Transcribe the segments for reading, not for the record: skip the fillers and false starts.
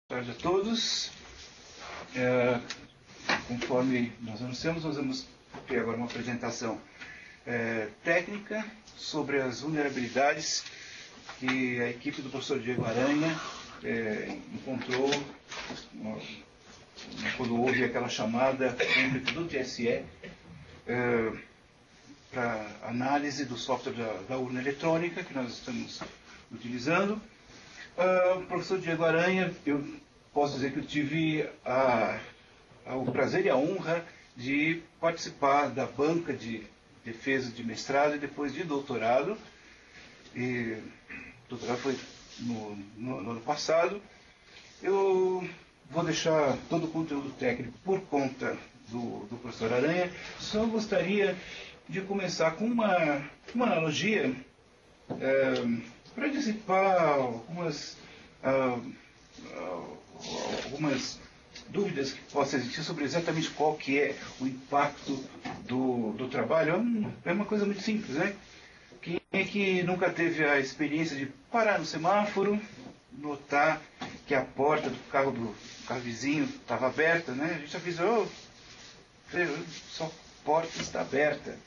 Boa tarde a todos. Conforme nós anunciamos, nós vamos ter agora uma apresentação técnica sobre as vulnerabilidades que a equipe do professor Diego Aranha encontrou quando houve aquela chamada pública do TSE para análise do software da urna eletrônica que nós estamos utilizando. O professor Diego Aranha, eu posso dizer que eu tive o prazer e a honra de participar da banca de defesa de mestrado e depois de doutorado. O doutorado foi no ano passado. Eu vou deixar todo o conteúdo técnico por conta do professor Aranha. Só gostaria de começar com uma analogia para dissipar algumas dúvidas que possam existir sobre exatamente qual que é o impacto do trabalho. É uma coisa muito simples, né? Quem é que nunca teve a experiência de parar no semáforo, notar que a porta do carro vizinho estava aberta, né? A gente avisou, sua porta está aberta.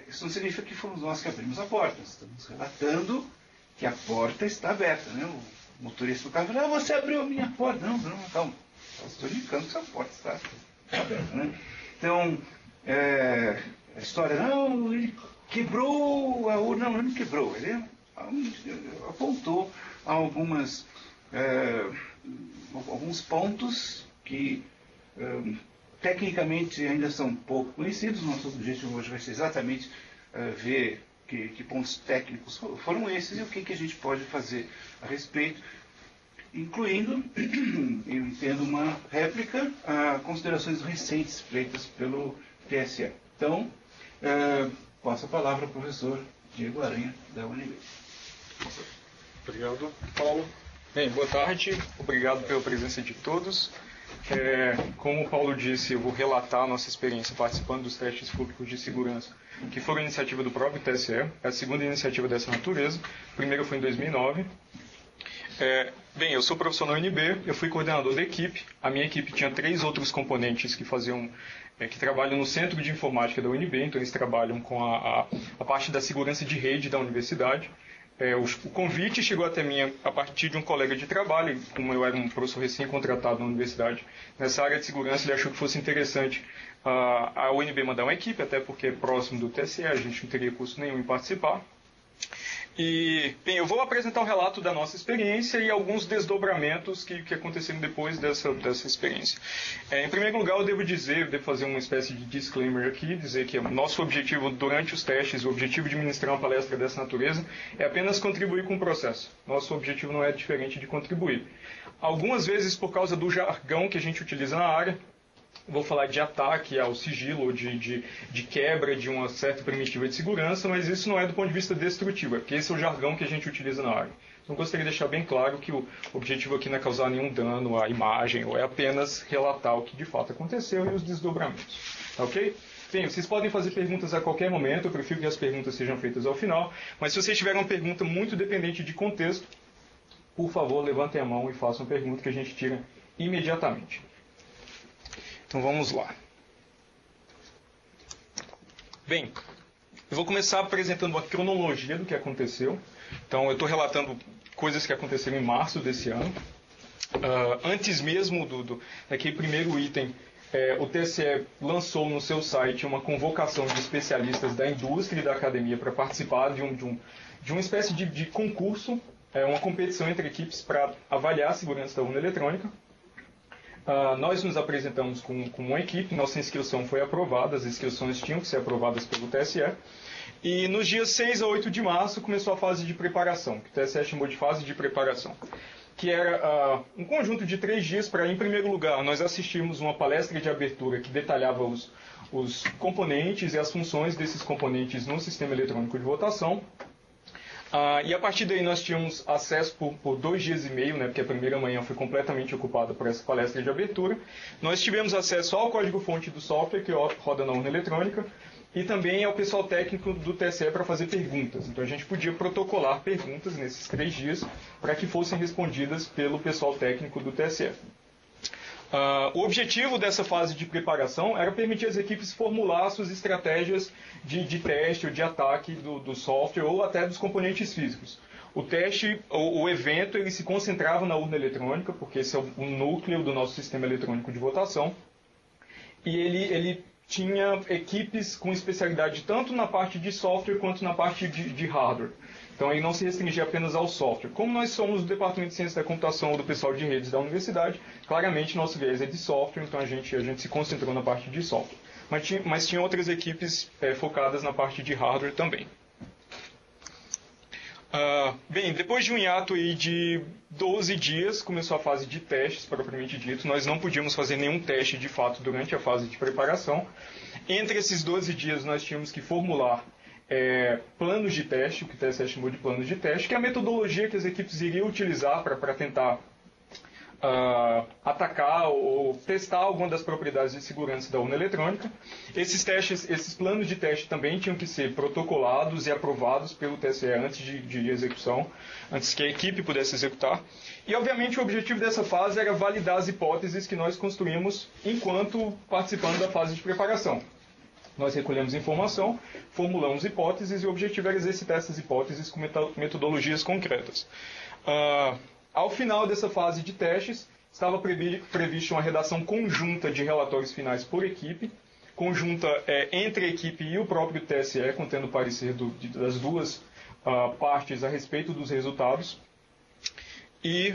Isso não significa que fomos nós que abrimos a porta. Estamos relatando que a porta está aberta, né? O motorista do carro falou, você abriu a minha porta. Não, calma. Só estou indicando que a porta está aberta, né? Então, a história, não, ele quebrou a urna. Não, ele não quebrou. Ele apontou alguns pontos que tecnicamente ainda são pouco conhecidos. Nosso objetivo hoje vai ser exatamente ver que pontos técnicos foram esses e o que a gente pode fazer a respeito, incluindo, eu entendo, uma réplica a considerações recentes feitas pelo TSE. Então, passo a palavra ao professor Diego Aranha, da UNB. Obrigado, Paulo. Bem, boa tarde, obrigado pela presença de todos. Como o Paulo disse, eu vou relatar a nossa experiência participando dos testes públicos de segurança, que foram iniciativa do próprio TSE, é a segunda iniciativa dessa natureza. A primeira foi em 2009. Bem, eu sou professor na UNB, eu fui coordenador da equipe. A minha equipe tinha 3 outros componentes que trabalham no Centro de Informática da UNB, então eles trabalham com a parte da segurança de rede da universidade. O convite chegou até mim a partir de um colega de trabalho. Como eu era um professor recém-contratado na universidade nessa área de segurança, ele achou que fosse interessante a UNB mandar uma equipe, até porque é próximo do TSE, a gente não teria custo nenhum em participar. E, bem, eu vou apresentar um relato da nossa experiência e alguns desdobramentos que aconteceram depois dessa experiência. Em primeiro lugar, eu devo fazer uma espécie de disclaimer aqui, dizer que o nosso objetivo durante os testes, o objetivo de ministrar uma palestra dessa natureza, é apenas contribuir com o processo. Nosso objetivo não é diferente de contribuir. Algumas vezes, por causa do jargão que a gente utiliza na área, vou falar de ataque ao sigilo, ou de quebra de uma certa primitiva de segurança, mas isso não é do ponto de vista destrutivo, é porque esse é o jargão que a gente utiliza na área. Então, gostaria de deixar bem claro que o objetivo aqui não é causar nenhum dano à imagem, ou é apenas relatar o que de fato aconteceu e os desdobramentos. Ok? Bem, vocês podem fazer perguntas a qualquer momento, eu prefiro que as perguntas sejam feitas ao final, mas se vocês tiverem uma pergunta muito dependente de contexto, por favor, levantem a mão e façam a pergunta que a gente tira imediatamente. Então vamos lá. Bem, eu vou começar apresentando uma cronologia do que aconteceu. Então eu estou relatando coisas que aconteceram em março desse ano. Antes mesmo daquele primeiro item, o TSE lançou no seu site uma convocação de especialistas da indústria e da academia para participar de uma espécie de concurso, uma competição entre equipes para avaliar a segurança da urna eletrônica. Nós nos apresentamos com uma equipe, nossa inscrição foi aprovada, as inscrições tinham que ser aprovadas pelo TSE, e nos dias 6 a 8 de março começou a fase de preparação, que o TSE chamou de fase de preparação, que era um conjunto de 3 dias para, em primeiro lugar, nós assistirmos uma palestra de abertura que detalhava os componentes e as funções desses componentes no sistema eletrônico de votação. E a partir daí nós tínhamos acesso por 2 dias e meio, né, porque a primeira manhã foi completamente ocupada por essa palestra de abertura. Nós tivemos acesso ao código-fonte do software que roda na urna eletrônica, e também ao pessoal técnico do TSE para fazer perguntas. Então a gente podia protocolar perguntas nesses 3 dias para que fossem respondidas pelo pessoal técnico do TSE. O objetivo dessa fase de preparação era permitir às equipes formular suas estratégias de teste ou de ataque do software ou até dos componentes físicos. O teste, o evento, ele se concentrava na urna eletrônica, porque esse é o núcleo do nosso sistema eletrônico de votação, e ele tinha equipes com especialidade tanto na parte de software quanto na parte de hardware. Então ele não se restringia apenas ao software. Como nós somos do Departamento de Ciência da Computação ou do pessoal de redes da universidade, claramente nosso viés é de software, então a gente se concentrou na parte de software. Mas tinha outras equipes focadas na parte de hardware também. Bem, depois de um hiato aí de 12 dias, começou a fase de testes, propriamente dito. Nós não podíamos fazer nenhum teste de fato durante a fase de preparação. Entre esses 12 dias, nós tínhamos que formular planos de teste, o que o TSE chamou de planos de teste, que é a metodologia que as equipes iriam utilizar para tentar atacar ou testar alguma das propriedades de segurança da urna eletrônica. Esses planos de teste também tinham que ser protocolados e aprovados pelo TSE antes de execução, antes que a equipe pudesse executar. E, obviamente, o objetivo dessa fase era validar as hipóteses que nós construímos enquanto participando da fase de preparação. Nós recolhemos informação, formulamos hipóteses e o objetivo era exercitar essas hipóteses com metodologias concretas. Ao final dessa fase de testes, estava prevista uma redação conjunta de relatórios finais por equipe, conjunta entre a equipe e o próprio TSE, contendo parecer das duas partes a respeito dos resultados. E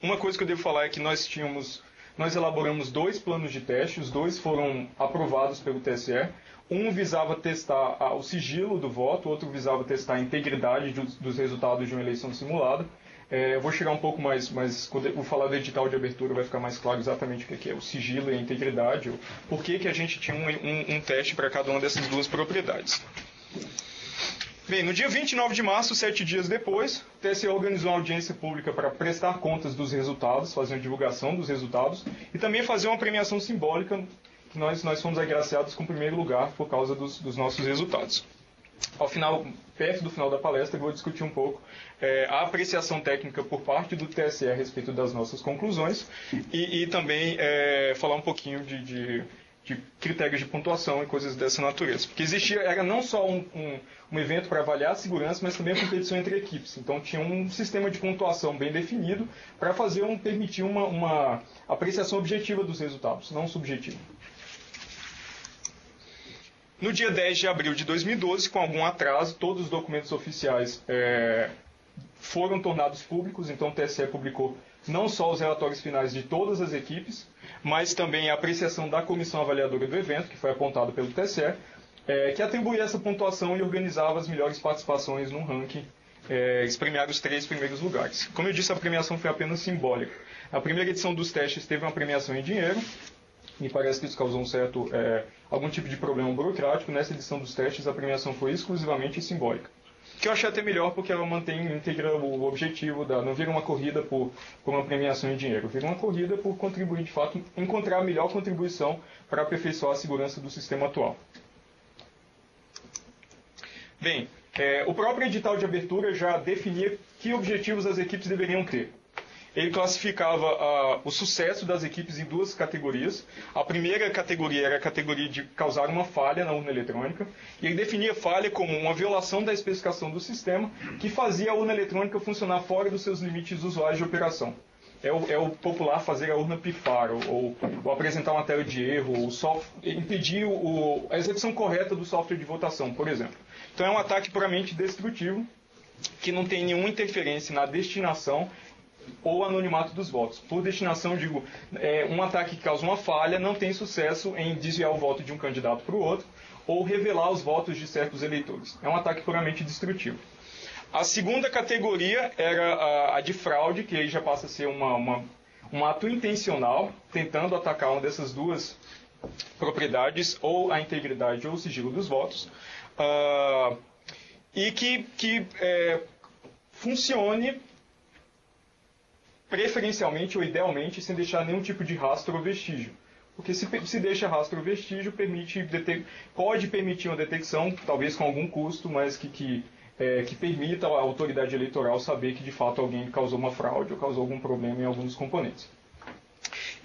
uma coisa que eu devo falar é que nós elaboramos 2 planos de teste, os 2 foram aprovados pelo TSE. Um visava testar o sigilo do voto, o outro visava testar a integridade dos resultados de uma eleição simulada. Eu vou chegar um pouco mais, quando eu vou falar do edital de abertura vai ficar mais claro exatamente o que é o sigilo e a integridade, por que a gente tinha um teste para cada uma dessas 2 propriedades. Bem, no dia 29 de março, 7 dias depois, o TSE organizou uma audiência pública para prestar contas dos resultados, fazer uma divulgação dos resultados e também fazer uma premiação simbólica, que nós fomos agraciados com o primeiro lugar por causa dos nossos resultados. Ao final, perto do final da palestra, eu vou discutir um pouco a apreciação técnica por parte do TSE a respeito das nossas conclusões e também falar um pouquinho de critérios de pontuação e coisas dessa natureza. Porque era não só um evento para avaliar a segurança, mas também a competição entre equipes. Então tinha um sistema de pontuação bem definido para permitir uma apreciação objetiva dos resultados, não subjetiva. No dia 10 de abril de 2012, com algum atraso, todos os documentos oficiais foram tornados públicos, então o TSE publicou não só os relatórios finais de todas as equipes, mas também a apreciação da comissão avaliadora do evento, que foi apontado pelo TSE, que atribuía essa pontuação e organizava as melhores participações no ranking, premiar os 3 primeiros lugares. Como eu disse, a premiação foi apenas simbólica. A primeira edição dos testes teve uma premiação em dinheiro, me parece que isso causou algum tipo de problema burocrático. Nessa edição dos testes, a premiação foi exclusivamente simbólica. Que eu achei até melhor, porque ela mantém íntegra o objetivo, não vira uma corrida por uma premiação em dinheiro, vira uma corrida por contribuir, de fato, encontrar a melhor contribuição para aperfeiçoar a segurança do sistema atual. Bem, o próprio edital de abertura já definia que objetivos as equipes deveriam ter. Ele classificava o sucesso das equipes em 2 categorias. A primeira categoria era a categoria de causar uma falha na urna eletrônica. E ele definia falha como uma violação da especificação do sistema que fazia a urna eletrônica funcionar fora dos seus limites usuais de operação. É o popular fazer a urna pifar, ou apresentar uma tela de erro, ou impedir a execução correta do software de votação, por exemplo. Então é um ataque puramente destrutivo, que não tem nenhuma interferência na destinação ou anonimato dos votos. Por destinação, digo, um ataque que causa uma falha não tem sucesso em desviar o voto de um candidato para o outro ou revelar os votos de certos eleitores. É um ataque puramente destrutivo. A segunda categoria era a de fraude, que aí já passa a ser um ato intencional, tentando atacar uma dessas 2 propriedades, ou a integridade ou o sigilo dos votos, e que funcione preferencialmente ou idealmente sem deixar nenhum tipo de rastro ou vestígio. porque se deixa rastro ou vestígio, pode permitir uma detecção, talvez com algum custo, mas que permita a autoridade eleitoral saber que de fato alguém causou uma fraude ou causou algum problema em algum dos componentes.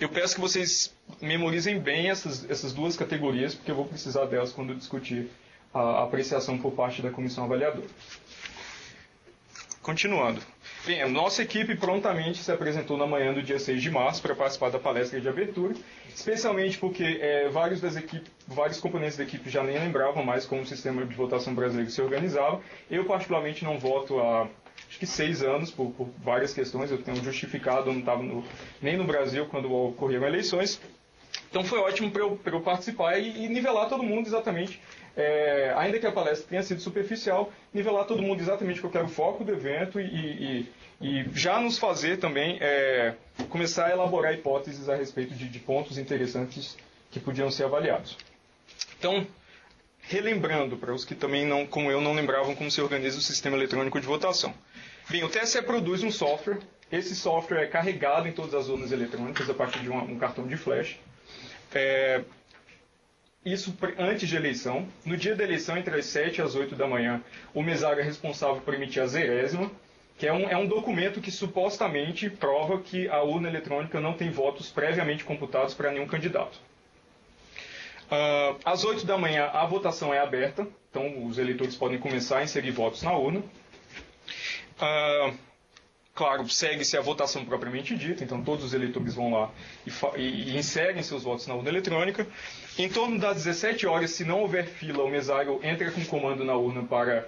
Eu peço que vocês memorizem bem essas duas categorias, porque eu vou precisar delas quando eu discutir a apreciação por parte da comissão avaliadora. Continuando. Bem, a nossa equipe prontamente se apresentou na manhã do dia 6 de março para participar da palestra de abertura, especialmente porque vários componentes da equipe já nem lembravam mais como o sistema de votação brasileiro se organizava. Eu, particularmente, não voto há acho que 6 anos, por várias questões. Eu tenho justificado, eu não estava nem no Brasil quando ocorreram eleições. Então foi ótimo para eu participar e nivelar todo mundo exatamente, ainda que a palestra tenha sido superficial, nivelar todo mundo exatamente qual era o foco do evento e já nos fazer também começar a elaborar hipóteses a respeito de pontos interessantes que podiam ser avaliados. Então, relembrando para os que também, como eu, não lembravam como se organiza o sistema eletrônico de votação. Bem, o TSE produz um software. Esse software é carregado em todas as urnas eletrônicas a partir de um cartão de flash. Isso antes de eleição. No dia da eleição, entre as 7 e as 8 da manhã, o mesário é responsável por emitir a zerésima, que é um documento que supostamente prova que a urna eletrônica não tem votos previamente computados para nenhum candidato. Às 8 da manhã, a votação é aberta, então os eleitores podem começar a inserir votos na urna. Claro, segue-se a votação propriamente dita, então todos os eleitores vão lá e inserem seus votos na urna eletrônica. Em torno das 17 horas, se não houver fila, o mesário entra com comando na urna para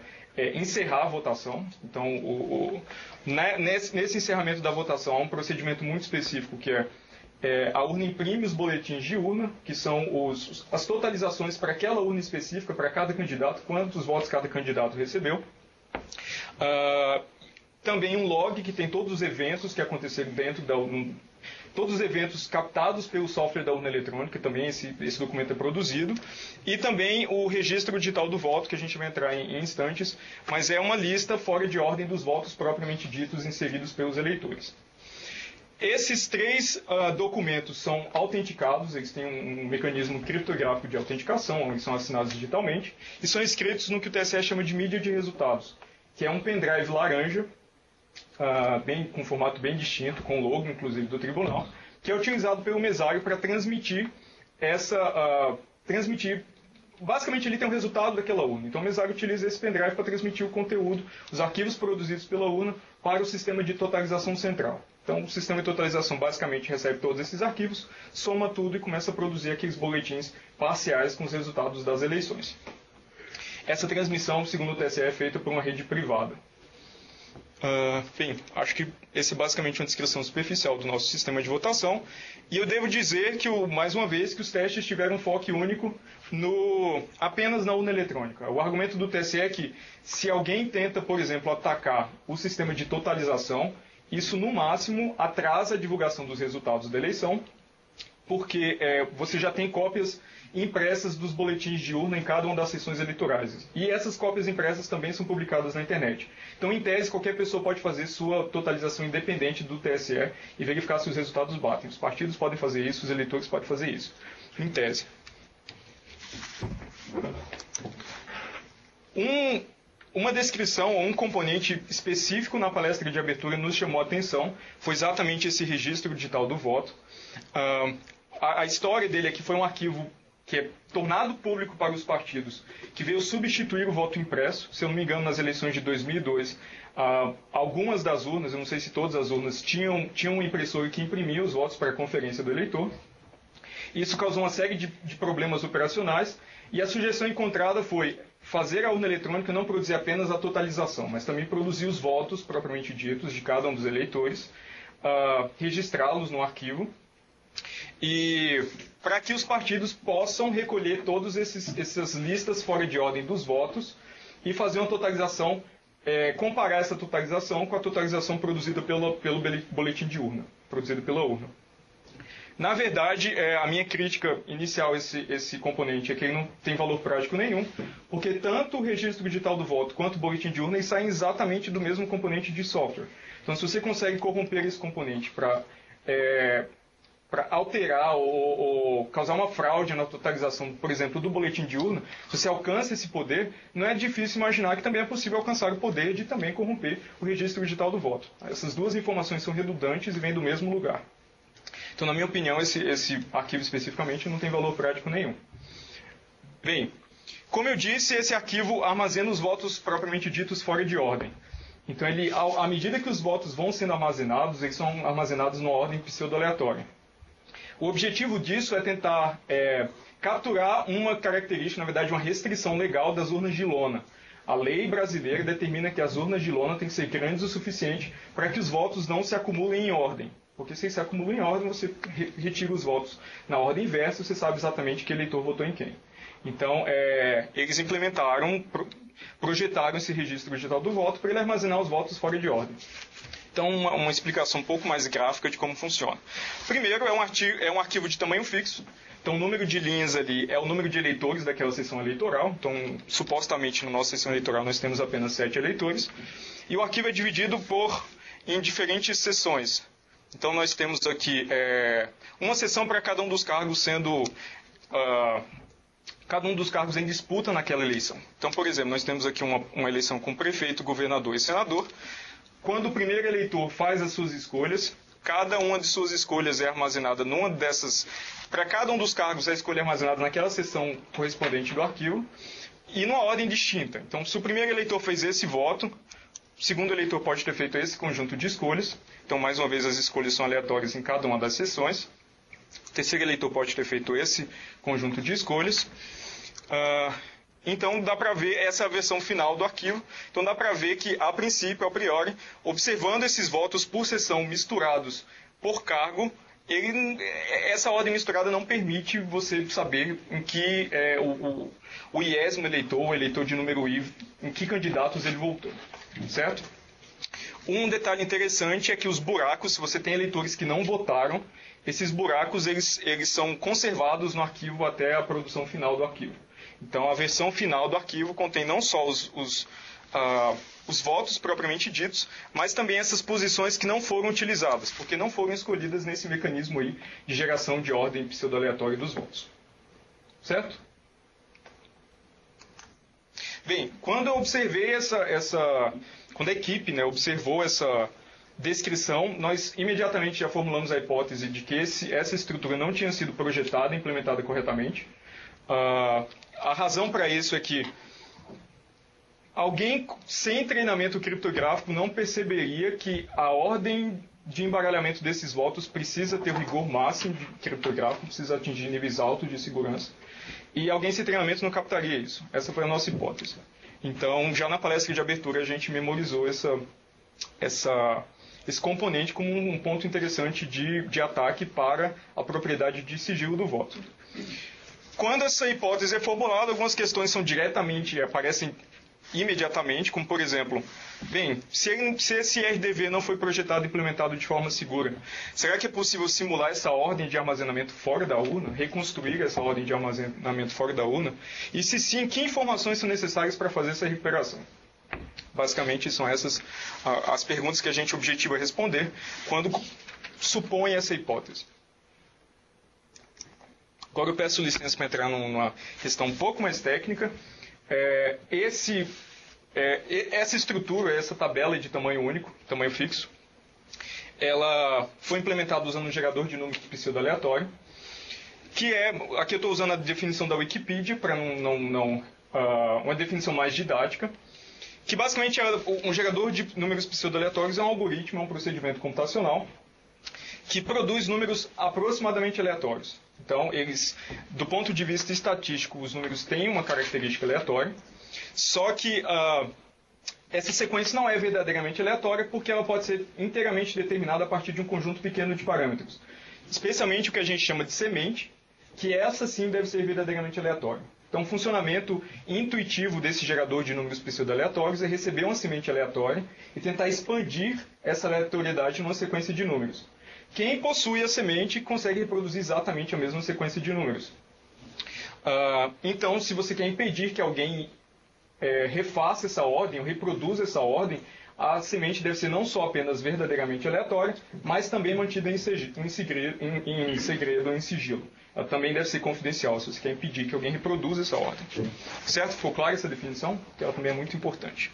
encerrar a votação. Então, nesse encerramento da votação, há um procedimento muito específico, que a urna imprime os boletins de urna, que são as totalizações para aquela urna específica, para cada candidato, quantos votos cada candidato recebeu. Também um log que tem todos os eventos que aconteceram dentro da urna, todos os eventos captados pelo software da urna eletrônica, também esse documento é produzido, e também o registro digital do voto, que a gente vai entrar em instantes, mas é uma lista fora de ordem dos votos propriamente ditos inseridos pelos eleitores. Esses 3 documentos são autenticados, eles têm um mecanismo criptográfico de autenticação, onde são assinados digitalmente, e são escritos no que o TSE chama de mídia de resultados, que é um pendrive laranja, com formato bem distinto, com logo, inclusive, do tribunal, que é utilizado pelo mesário para transmitir basicamente, ele tem o resultado daquela urna. Então, o mesário utiliza esse pendrive para transmitir o conteúdo, os arquivos produzidos pela urna, para o sistema de totalização central. Então, o sistema de totalização basicamente recebe todos esses arquivos, soma tudo e começa a produzir aqueles boletins parciais com os resultados das eleições. Essa transmissão, segundo o TSE, é feita por uma rede privada. Bem, acho que esse é basicamente uma descrição superficial do nosso sistema de votação. E eu devo dizer que, mais uma vez, que os testes tiveram um foco único apenas na urna eletrônica. O argumento do TSE é que, se alguém tenta, por exemplo, atacar o sistema de totalização, isso, no máximo, atrasa a divulgação dos resultados da eleição, porque você já tem cópias impressas dos boletins de urna em cada uma das sessões eleitorais. E essas cópias impressas também são publicadas na internet. Então, em tese, qualquer pessoa pode fazer sua totalização independente do TSE e verificar se os resultados batem. Os partidos podem fazer isso, os eleitores podem fazer isso. Em tese. Uma descrição ou um componente específico na palestra de abertura nos chamou a atenção, foi exatamente esse registro digital do voto. A história dele é que foi um arquivo que é tornado público para os partidos, que veio substituir o voto impresso. Se eu não me engano, nas eleições de 2002, algumas das urnas, eu não sei se todas as urnas, tinham um impressor que imprimia os votos para a conferência do eleitor. Isso causou uma série de problemas operacionais, e a sugestão encontrada foi fazer a urna eletrônica não produzir apenas a totalização, mas também produzir os votos propriamente ditos de cada um dos eleitores, registrá-los no arquivo, e para que os partidos possam recolher todas essas listas fora de ordem dos votos e fazer uma totalização, comparar essa totalização com a totalização produzida pelo boletim de urna, produzido pela urna. Na verdade, a minha crítica inicial a esse componente é que ele não tem valor prático nenhum, porque tanto o registro digital do voto quanto o boletim de urna saem exatamente do mesmo componente de software. Então, se você consegue corromper esse componente para alterar ou causar uma fraude na totalização, por exemplo, do boletim de urna, se você alcança esse poder, não é difícil imaginar que também é possível alcançar o poder de também corromper o registro digital do voto. Essas duas informações são redundantes e vêm do mesmo lugar. Então, na minha opinião, esse arquivo especificamente não tem valor prático nenhum. Bem, como eu disse, esse arquivo armazena os votos propriamente ditos fora de ordem. Então, à medida que os votos vão sendo armazenados, eles são armazenados numa ordem pseudo-aleatória. O objetivo disso é tentar capturar uma característica, na verdade, uma restrição legal das urnas de lona. A lei brasileira determina que as urnas de lona têm que ser grandes o suficiente para que os votos não se acumulem em ordem. Porque se eles se acumulam em ordem, você retira os votos na ordem inversa, você sabe exatamente que eleitor votou em quem. Então, eles implementaram, projetaram esse registro digital do voto para ele armazenar os votos fora de ordem. Então, uma explicação um pouco mais gráfica de como funciona. Primeiro, é um arquivo de tamanho fixo. Então, o número de linhas ali é o número de eleitores daquela sessão eleitoral. Então, supostamente, na nossa sessão eleitoral, nós temos apenas 7 eleitores. E o arquivo é dividido em diferentes sessões. Então, nós temos aqui uma sessão para cada um dos cargos sendo... cada um dos cargos em disputa naquela eleição. Então, por exemplo, nós temos aqui uma eleição com prefeito, governador e senador. Quando o primeiro eleitor faz as suas escolhas, cada uma de suas escolhas é armazenada numa dessas... Para cada um dos cargos, a escolha é armazenada naquela seção correspondente do arquivo e numa ordem distinta. Então, se o primeiro eleitor fez esse voto, o segundo eleitor pode ter feito esse conjunto de escolhas. Então, mais uma vez, as escolhas são aleatórias em cada uma das sessões. O terceiro eleitor pode ter feito esse conjunto de escolhas. Então, dá para ver essa versão final do arquivo. Então, dá para ver que, a princípio, a priori, observando esses votos por sessão misturados por cargo, essa ordem misturada não permite você saber em que o iésimo eleitor, o eleitor de número I, em que candidatos ele votou. Certo? Um detalhe interessante é que os buracos, se você tem eleitores que não votaram, esses buracos eles são conservados no arquivo até a produção final do arquivo. Então, a versão final do arquivo contém não só os votos propriamente ditos, mas também essas posições que não foram utilizadas, porque não foram escolhidas nesse mecanismo aí de geração de ordem pseudo-aleatória dos votos. Certo? Bem, quando eu observei quando a equipe observou essa descrição, nós imediatamente já formulamos a hipótese de que essa estrutura não tinha sido projetada e implementada corretamente. A razão para isso é que alguém sem treinamento criptográfico não perceberia que a ordem de embaralhamento desses votos precisa ter o rigor máximo de criptográfico, precisa atingir níveis altos de segurança, e alguém sem treinamento não captaria isso. Essa foi a nossa hipótese. Então, já na palestra de abertura, a gente memorizou esse componente como um ponto interessante de ataque para a propriedade de sigilo do voto. Quando essa hipótese é formulada, algumas questões aparecem imediatamente, como por exemplo, se esse RDV não foi projetado e implementado de forma segura, será que é possível simular essa ordem de armazenamento fora da urna, reconstruir essa ordem de armazenamento fora da urna? E se sim, que informações são necessárias para fazer essa recuperação? Basicamente, são essas as perguntas que a gente objetiva responder quando supõe essa hipótese. Agora eu peço licença para entrar numa questão um pouco mais técnica. Essa estrutura, essa tabela de tamanho único, tamanho fixo, ela foi implementada usando um gerador de números pseudo-aleatório, que aqui eu estou usando a definição da Wikipedia, para uma definição mais didática, que basicamente um gerador de números pseudo-aleatórios é um algoritmo, é um procedimento computacional, que produz números aproximadamente aleatórios. Então, do ponto de vista estatístico, os números têm uma característica aleatória, só que essa sequência não é verdadeiramente aleatória porque ela pode ser inteiramente determinada a partir de um conjunto pequeno de parâmetros. Especialmente o que a gente chama de semente, que essa sim deve ser verdadeiramente aleatória. Então, o funcionamento intuitivo desse gerador de números pseudo-aleatórios é receber uma semente aleatória e tentar expandir essa aleatoriedade numa sequência de números. Quem possui a semente consegue reproduzir exatamente a mesma sequência de números. Então, se você quer impedir que alguém refaça essa ordem ou reproduza essa ordem, a semente deve ser não só apenas verdadeiramente aleatória, mas também mantida em segredo ou em sigilo. Ela também deve ser confidencial, se você quer impedir que alguém reproduza essa ordem. Certo? Ficou clara essa definição? Que ela também é muito importante.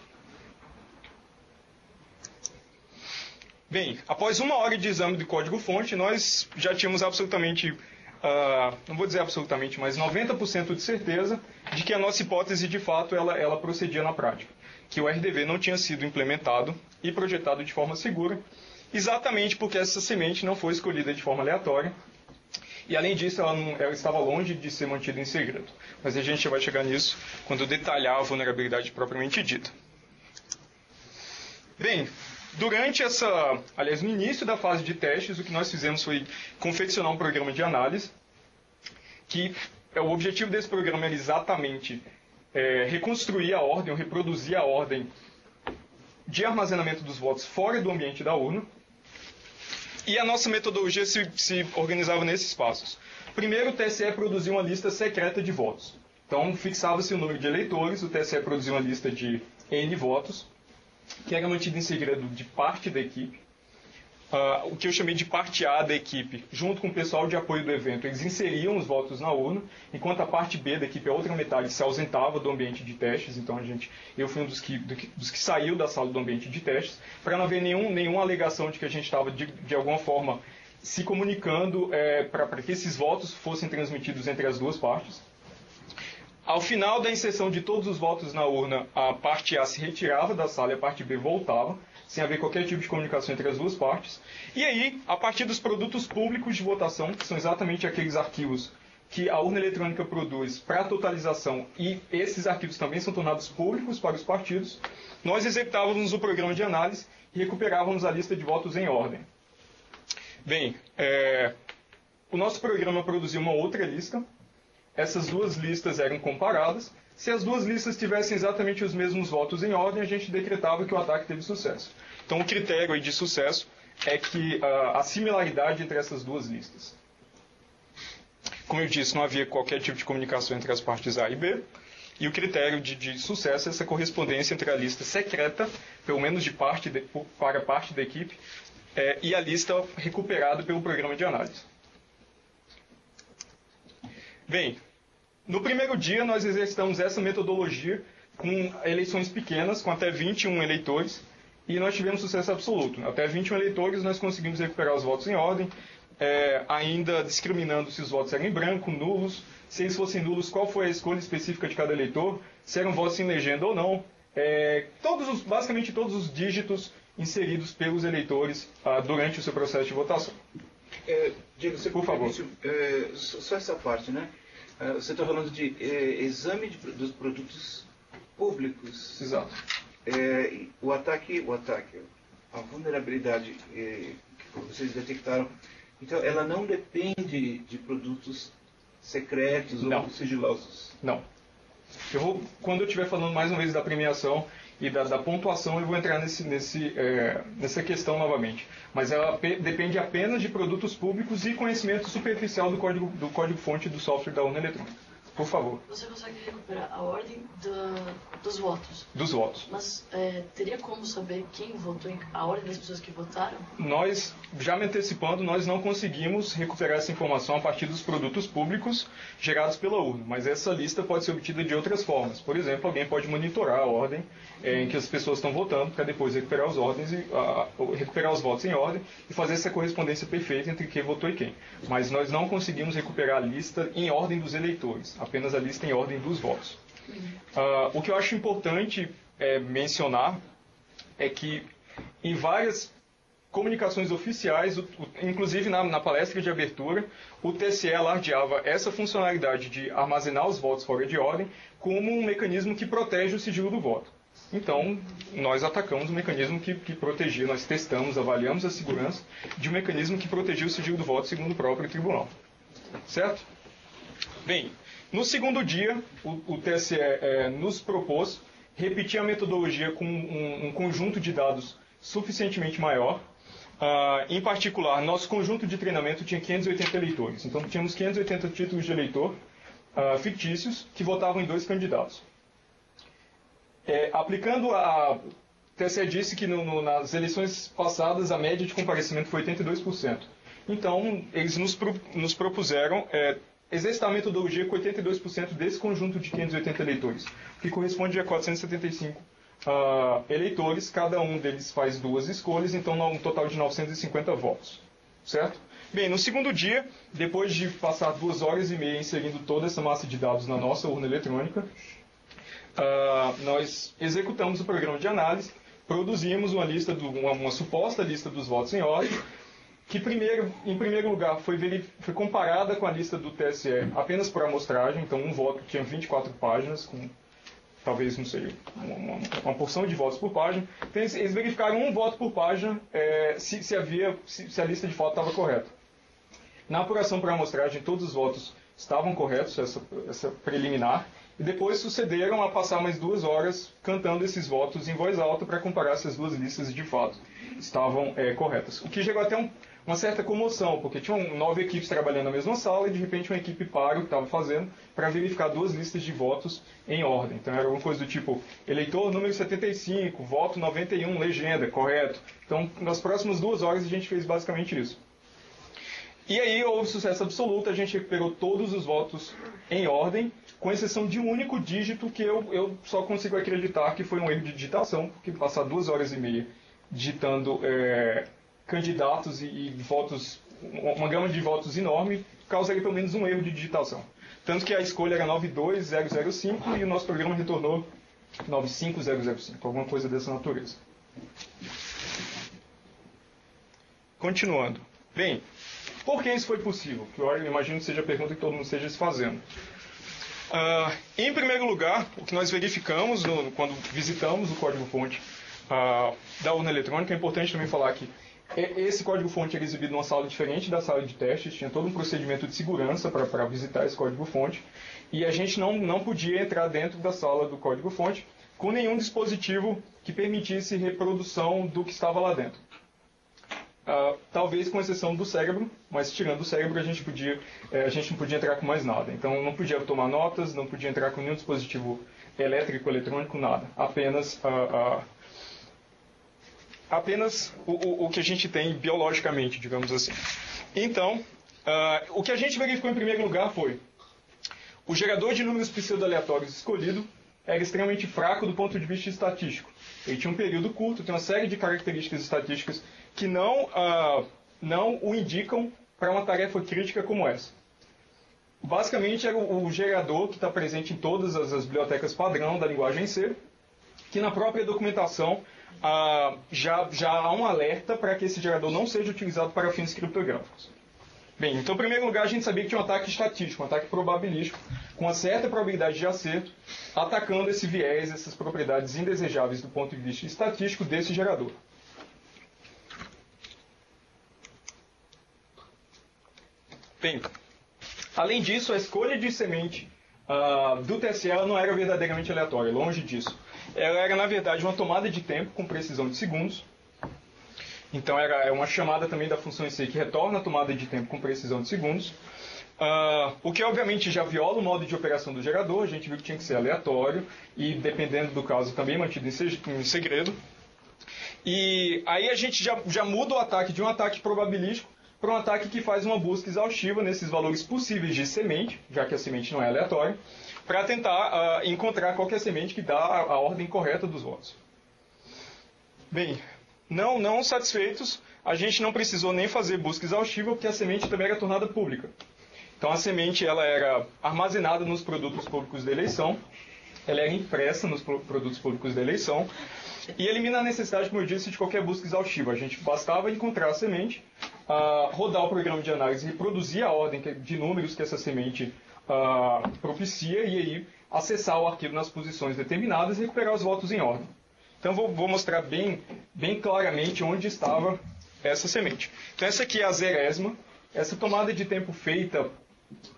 Bem, após 1 hora de exame de código-fonte, nós já tínhamos absolutamente, não vou dizer absolutamente, mas 90% de certeza de que a nossa hipótese, de fato, ela procedia na prática. Que o RDV não tinha sido implementado e projetado de forma segura, exatamente porque essa semente não foi escolhida de forma aleatória. E, além disso, ela estava longe de ser mantida em segredo. Mas a gente vai chegar nisso quando detalhar a vulnerabilidade propriamente dita. Bem, no início da fase de testes, o que nós fizemos foi confeccionar um programa de análise, que o objetivo desse programa era exatamente reconstruir a ordem, ou reproduzir a ordem de armazenamento dos votos fora do ambiente da urna. E a nossa metodologia se organizava nesses passos. Primeiro, o TSE produziu uma lista secreta de votos. Então, fixava-se o número de eleitores, o TSE produziu uma lista de N votos, que era mantida em segredo de parte da equipe. O que eu chamei de parte A da equipe, junto com o pessoal de apoio do evento, eles inseriam os votos na urna, enquanto a parte B da equipe, a outra metade, se ausentava do ambiente de testes. Então eu fui um dos que saiu da sala do ambiente de testes, para não haver nenhuma alegação de que a gente estava, de alguma forma, se comunicando para que esses votos fossem transmitidos entre as duas partes. Ao final da inserção de todos os votos na urna, a parte A se retirava da sala e a parte B voltava, sem haver qualquer tipo de comunicação entre as duas partes. E aí, a partir dos produtos públicos de votação, que são exatamente aqueles arquivos que a urna eletrônica produz para a totalização, e esses arquivos também são tornados públicos para os partidos, nós executávamos o programa de análise e recuperávamos a lista de votos em ordem. Bem, o nosso programa produziu uma outra lista. Essas duas listas eram comparadas. Se as duas listas tivessem exatamente os mesmos votos em ordem, a gente decretava que o ataque teve sucesso. Então, o critério aí de sucesso é que a similaridade entre essas duas listas. Como eu disse, não havia qualquer tipo de comunicação entre as partes A e B. E o critério de sucesso é essa correspondência entre a lista secreta, pelo menos para parte da equipe, e a lista recuperada pelo programa de análise. Bem, no primeiro dia, nós exercitamos essa metodologia com eleições pequenas, com até 21 eleitores, e nós tivemos sucesso absoluto. Até 21 eleitores, nós conseguimos recuperar os votos em ordem, ainda discriminando se os votos eram em branco, nulos, se eles fossem nulos, qual foi a escolha específica de cada eleitor, se eram votos em legenda ou não, basicamente todos os dígitos inseridos pelos eleitores durante o seu processo de votação. Diego, você, por favor. Só essa parte, né? Você está falando de exame dos produtos públicos. Exato. O ataque, a vulnerabilidade que vocês detectaram, então ela não depende de produtos secretos ou sigilosos? Não. Quando eu estiver falando mais uma vez da premiação e da pontuação, eu vou entrar nessa questão novamente. Mas ela depende apenas de produtos públicos e conhecimento superficial do código-fonte do software da urna eletrônica. Por favor. Você consegue recuperar a ordem dos votos? Dos votos. Mas teria como saber quem votou, a ordem das pessoas que votaram? Nós, já me antecipando, nós não conseguimos recuperar essa informação a partir dos produtos públicos gerados pela urna, mas essa lista pode ser obtida de outras formas. Por exemplo, alguém pode monitorar a ordem em que as pessoas estão votando para depois recuperar recuperar os votos em ordem e fazer essa correspondência perfeita entre quem votou e quem. Mas nós não conseguimos recuperar a lista em ordem dos eleitores, apenas a lista em ordem dos votos. O que eu acho importante mencionar é que em várias comunicações oficiais, inclusive na palestra de abertura, o TSE alardeava essa funcionalidade de armazenar os votos fora de ordem como um mecanismo que protege o sigilo do voto. Então, nós atacamos o mecanismo que protegia, nós testamos, avaliamos a segurança de um mecanismo que protegia o sigilo do voto segundo o próprio tribunal. Certo? Bem, no segundo dia, o TSE nos propôs repetir a metodologia com um conjunto de dados suficientemente maior. Em particular, nosso conjunto de treinamento tinha 580 eleitores. Então, tínhamos 580 títulos de eleitor fictícios que votavam em 2 candidatos. Aplicando TSE disse que nas eleições passadas a média de comparecimento foi 82%. Então, eles nos propuseram exercitar a metodologia com 82% desse conjunto de 580 eleitores, que corresponde a 475 eleitores, cada um deles faz 2 escolhas, então um total de 950 votos. Certo? Bem, no segundo dia, depois de passar 2 horas e meia inserindo toda essa massa de dados na nossa urna eletrônica, nós executamos o programa de análise, produzimos uma suposta lista dos votos em ordem, que em primeiro lugar foi comparada com a lista do TSE apenas por amostragem, então um voto tinha 24 páginas, com talvez, não sei, uma porção de votos por página. Então eles verificaram um voto por página se a lista de fato estava correta. Na apuração por amostragem, todos os votos estavam corretos, essa preliminar, e depois sucederam a passar mais 2 horas cantando esses votos em voz alta para comparar se as 2 listas de fato estavam corretas. O que gerou até uma certa comoção, porque tinham 9 equipes trabalhando na mesma sala e de repente uma equipe para o que estava fazendo para verificar 2 listas de votos em ordem. Então era alguma coisa do tipo, eleitor número 75, voto 91, legenda, correto. Então nas próximas 2 horas a gente fez basicamente isso. E aí houve sucesso absoluto, a gente recuperou todos os votos em ordem, com exceção de um único dígito que eu só consigo acreditar que foi um erro de digitação, porque passar 2 horas e meia digitando candidatos e votos, uma gama de votos enorme, causaria pelo menos um erro de digitação. Tanto que a escolha era 92005 e o nosso programa retornou 95005, alguma coisa dessa natureza. Continuando. Bem, por que isso foi possível? Que eu imagino que seja a pergunta que todo mundo esteja se fazendo. Em primeiro lugar, o que nós verificamos quando visitamos o código-fonte da urna eletrônica, é importante também falar que esse código-fonte era exibido numa sala diferente da sala de testes, tinha todo um procedimento de segurança para visitar esse código-fonte, e a gente não podia entrar dentro da sala do código-fonte com nenhum dispositivo que permitisse reprodução do que estava lá dentro. Talvez com exceção do cérebro, mas tirando o cérebro a gente não podia entrar com mais nada. Então não podia tomar notas, não podia entrar com nenhum dispositivo elétrico, eletrônico, nada. Apenas o que a gente tem biologicamente, digamos assim. Então, o que a gente verificou em primeiro lugar foi o gerador de números pseudo-aleatórios escolhido era extremamente fraco do ponto de vista estatístico. Ele tinha um período curto, tem uma série de características estatísticas que não o indicam para uma tarefa crítica como essa. Basicamente, era o gerador que está presente em todas as bibliotecas padrão da linguagem C, que na própria documentação já há um alerta para que esse gerador não seja utilizado para fins criptográficos. Bem, então, em primeiro lugar, a gente sabia que tinha um ataque estatístico, um ataque probabilístico, com uma certa probabilidade de acerto, atacando esse viés, essas propriedades indesejáveis do ponto de vista estatístico desse gerador. Bem, além disso, a escolha de semente do TSE não era verdadeiramente aleatória, longe disso. Ela era, na verdade, uma tomada de tempo com precisão de segundos. Então, é uma chamada também da função em si que retorna a tomada de tempo com precisão de segundos. O que, obviamente, já viola o modo de operação do gerador. A gente viu que tinha que ser aleatório e, dependendo do caso, também mantido em segredo. E aí a gente já muda o ataque de um ataque probabilístico para um ataque que faz uma busca exaustiva nesses valores possíveis de semente, já que a semente não é aleatória, para tentar encontrar qualquer semente que dá a ordem correta dos votos. Bem, não satisfeitos, a gente não precisou nem fazer busca exaustiva, porque a semente também era tornada pública. Então a semente ela era armazenada nos produtos públicos da eleição, ela era impressa nos produtos públicos da eleição, e elimina a necessidade, como eu disse, de qualquer busca exaustiva. A gente bastava encontrar a semente, rodar o programa de análise, reproduzir a ordem de números que essa semente propicia e aí acessar o arquivo nas posições determinadas e recuperar os votos em ordem. Então vou mostrar bem claramente onde estava essa semente. Então essa aqui é a zerésima, essa tomada de tempo feita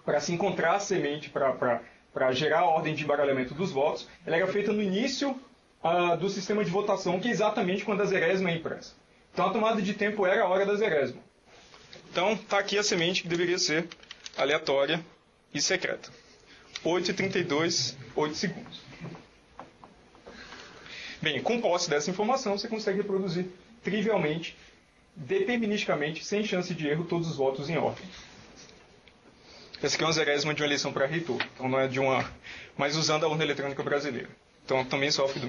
para se encontrar a semente, para gerar a ordem de embaralhamento dos votos, ela era feita no início do sistema de votação, que é exatamente quando a zerésima é impressa. Então a tomada de tempo era a hora da zerésima. Então está aqui a semente que deveria ser aleatória e secreta. 8h32, 8 segundos. Bem, com posse dessa informação, você consegue reproduzir trivialmente, deterministicamente, sem chance de erro, todos os votos em ordem. Essa aqui é uma zerésima de uma eleição para reitor, então não é de uma... mas usando a urna eletrônica brasileira. Então também sofre do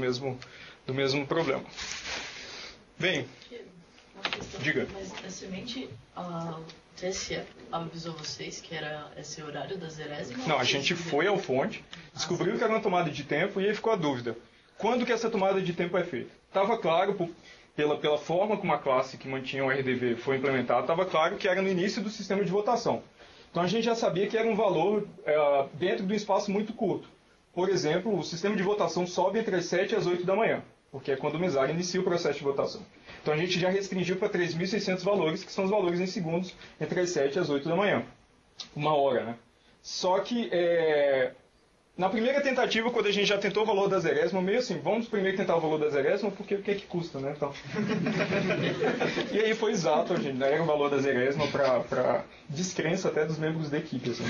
mesmo problema. Bem, diga. Mas a semente, o TSE avisou vocês que era esse horário da zerésima? Não, a gente foi ao fonte, descobriu que era uma tomada de tempo e aí ficou a dúvida. Quando que essa tomada de tempo é feita? Estava claro, pela forma como a classe que mantinha o RDV foi implementada, estava claro que era no início do sistema de votação. Então a gente já sabia que era um valor dentro de um espaço muito curto. Por exemplo, o sistema de votação sobe entre as 7 e as 8 da manhã, porque é quando o mesário inicia o processo de votação. Então a gente já restringiu para 3.600 valores, que são os valores em segundos, entre as 7 e as 8 da manhã. 1 hora, né? Só que na primeira tentativa, quando a gente já tentou o valor da zerésima, meio assim, vamos primeiro tentar o valor da zerésima, porque o que é que custa, né? Então... e aí foi exato, gente, era o valor da zerésima para descrença até dos membros da equipe, assim,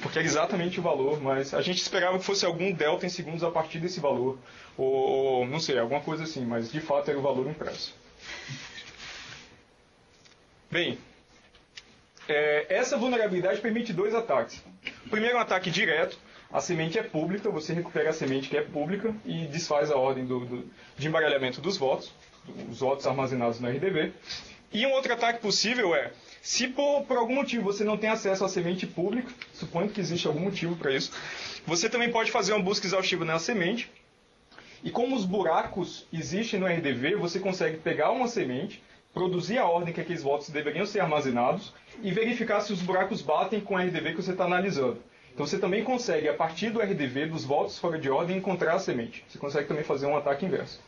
porque era exatamente o valor, mas a gente esperava que fosse algum delta em segundos a partir desse valor, ou não sei, alguma coisa assim, mas de fato era o valor impresso. Bem, essa vulnerabilidade permite 2 ataques. O primeiro é um ataque direto, a semente é pública, você recupera a semente que é pública e desfaz a ordem de embaralhamento dos votos, os votos armazenados no RDV. E um outro ataque possível é, se por algum motivo você não tem acesso à semente pública, supondo que existe algum motivo para isso, você também pode fazer uma busca exaustiva na semente, e como os buracos existem no RDV, você consegue pegar uma semente, produzir a ordem que aqueles votos deveriam ser armazenados e verificar se os buracos batem com o RDV que você está analisando. Então você também consegue, a partir do RDV, dos votos fora de ordem, encontrar a semente. Você consegue também fazer um ataque inverso.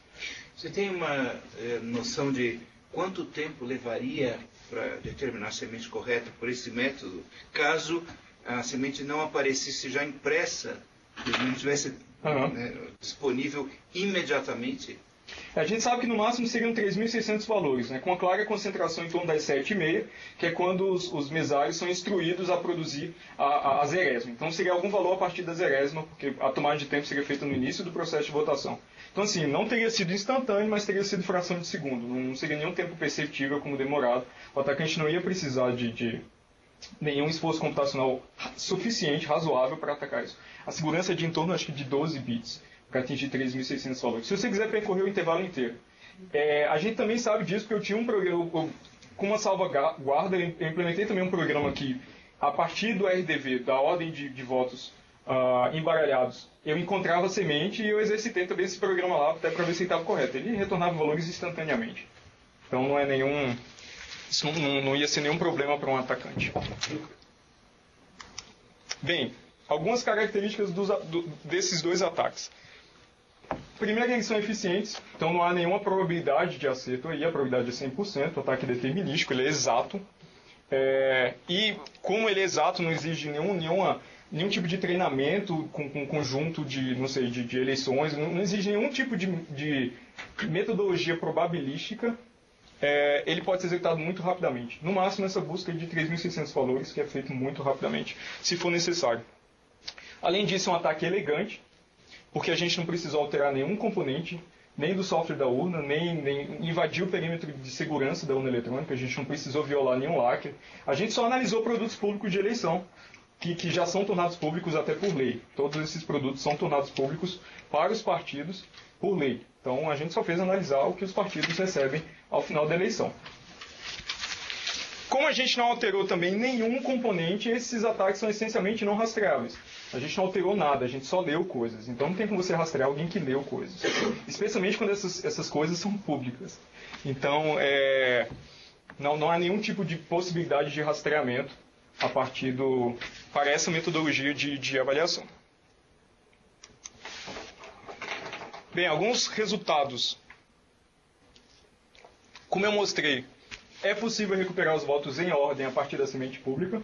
Você tem uma noção de quanto tempo levaria para determinar a semente correta por esse método, caso a semente não aparecesse já impressa, que não estivesse disponível imediatamente? A gente sabe que no máximo seriam 3.600 valores, né, com a clara concentração em torno das 7h30, que é quando os mesários são instruídos a produzir a zerésima. Então seria algum valor a partir da zerésima, porque a tomada de tempo seria feita no início do processo de votação. Então assim, não teria sido instantâneo, mas teria sido fração de segundo. Não seria nenhum tempo perceptível como demorado. O atacante não ia precisar de nenhum esforço computacional suficiente, razoável, para atacar isso. A segurança é de em torno, acho que, de 12 bits. Para atingir 3.600 valores. Se você quiser percorrer o intervalo inteiro. A gente também sabe disso, porque eu tinha um programa, com uma salvaguarda, eu implementei também um programa que, a partir do RDV, da ordem de votos embaralhados, eu encontrava a semente e eu exercitei também esse programa lá, até para ver se ele estava correto. Ele retornava valores instantaneamente. Então não é nenhum... Isso não ia ser nenhum problema para um atacante. Bem, algumas características desses 2 ataques. Primeiro, eles são eficientes, então não há nenhuma probabilidade de acerto aí, a probabilidade é 100%, o ataque determinístico, ele é exato. E como ele é exato, não exige nenhum tipo de treinamento com conjunto de eleições, não exige nenhum tipo de metodologia probabilística, ele pode ser executado muito rapidamente. No máximo, essa busca de 3.600 valores, que é feito muito rapidamente, se for necessário. Além disso, é um ataque elegante, porque a gente não precisou alterar nenhum componente, nem do software da urna, nem invadir o perímetro de segurança da urna eletrônica, a gente não precisou violar nenhum lacre. A gente só analisou produtos públicos de eleição, que já são tornados públicos até por lei. Todos esses produtos são tornados públicos para os partidos por lei. Então a gente só fez analisar o que os partidos recebem ao final da eleição. Como a gente não alterou também nenhum componente, esses ataques são essencialmente não rastreáveis. A gente não alterou nada, a gente só leu coisas. Então não tem como você rastrear alguém que leu coisas. Especialmente quando essas coisas são públicas. Então, não há nenhum tipo de possibilidade de rastreamento a partir para essa metodologia de avaliação. Bem, alguns resultados. Como eu mostrei, é possível recuperar os votos em ordem a partir da semente pública.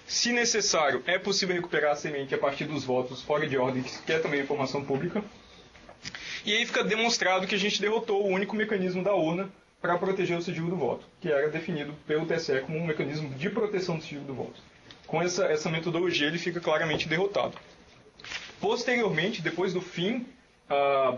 Se necessário, é possível recuperar a semente a partir dos votos fora de ordem, que é também informação pública. E aí fica demonstrado que a gente derrotou o único mecanismo da urna para proteger o sigilo do voto, que era definido pelo TSE como um mecanismo de proteção do sigilo do voto. Com essa metodologia, ele fica claramente derrotado. Posteriormente, depois do fim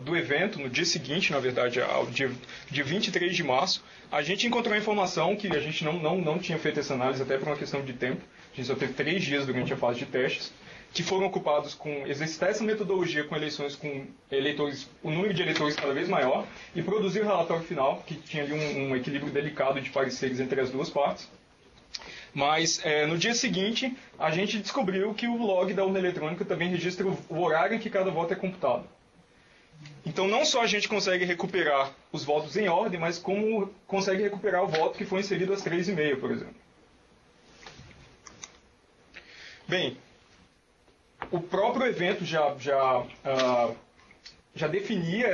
do evento, no dia seguinte, na verdade, ao dia 23 de março, a gente encontrou a informação que a gente não tinha feito essa análise até por uma questão de tempo. A gente só teve 3 dias durante a fase de testes, que foram ocupados com exercitar essa metodologia com eleições com eleitores, o número de eleitores cada vez maior, e produzir o relatório final, que tinha ali um equilíbrio delicado de pareceres entre as duas partes. Mas no dia seguinte, a gente descobriu que o log da urna eletrônica também registra o horário em que cada voto é computado. Então, não só a gente consegue recuperar os votos em ordem, mas como consegue recuperar o voto que foi inserido às 3h30, por exemplo. Bem, o próprio evento já definia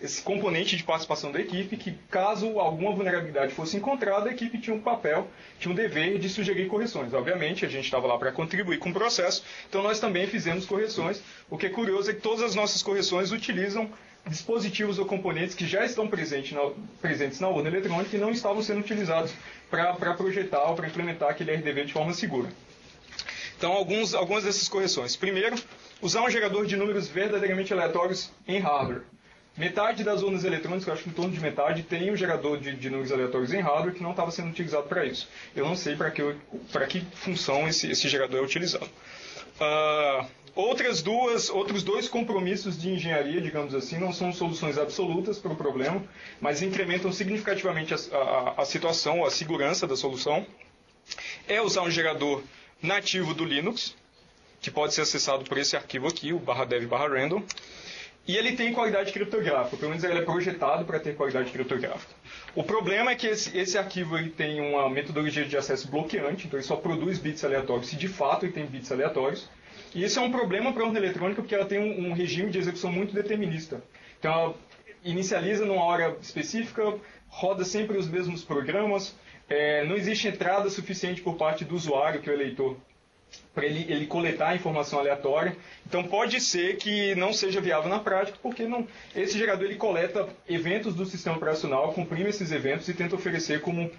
esse componente de participação da equipe, que caso alguma vulnerabilidade fosse encontrada, a equipe tinha um papel, tinha um dever de sugerir correções. Obviamente, a gente estava lá para contribuir com o processo, então nós também fizemos correções. O que é curioso é que todas as nossas correções utilizam dispositivos ou componentes que já estão presentes na urna eletrônica e não estavam sendo utilizados para projetar ou para implementar aquele RDV de forma segura. Então, algumas dessas correções. Primeiro, usar um gerador de números verdadeiramente aleatórios em hardware. Metade das urnas eletrônicas, eu acho que em torno de metade, tem um gerador de números aleatórios em hardware que não estava sendo utilizado para isso. Eu não sei para que função esse gerador é utilizado. Outros 2 compromissos de engenharia, digamos assim, não são soluções absolutas para o problema, mas incrementam significativamente a situação, a segurança da solução. É usar um gerador nativo do Linux, que pode ser acessado por esse arquivo aqui, o /dev/random. E ele tem qualidade criptográfica, pelo menos ele é projetado para ter qualidade criptográfica. O problema é que esse arquivo ele tem uma metodologia de acesso bloqueante, então ele só produz bits aleatórios se de fato ele tem bits aleatórios. E isso é um problema para a urna eletrônica porque ela tem um regime de execução muito determinista. Então ela inicializa numa hora específica, roda sempre os mesmos programas, não existe entrada suficiente por parte do usuário, que é o eleitor, para ele coletar a informação aleatória. Então pode ser que não seja viável na prática, porque esse gerador ele coleta eventos do sistema operacional, comprime esses eventos e tenta oferecer como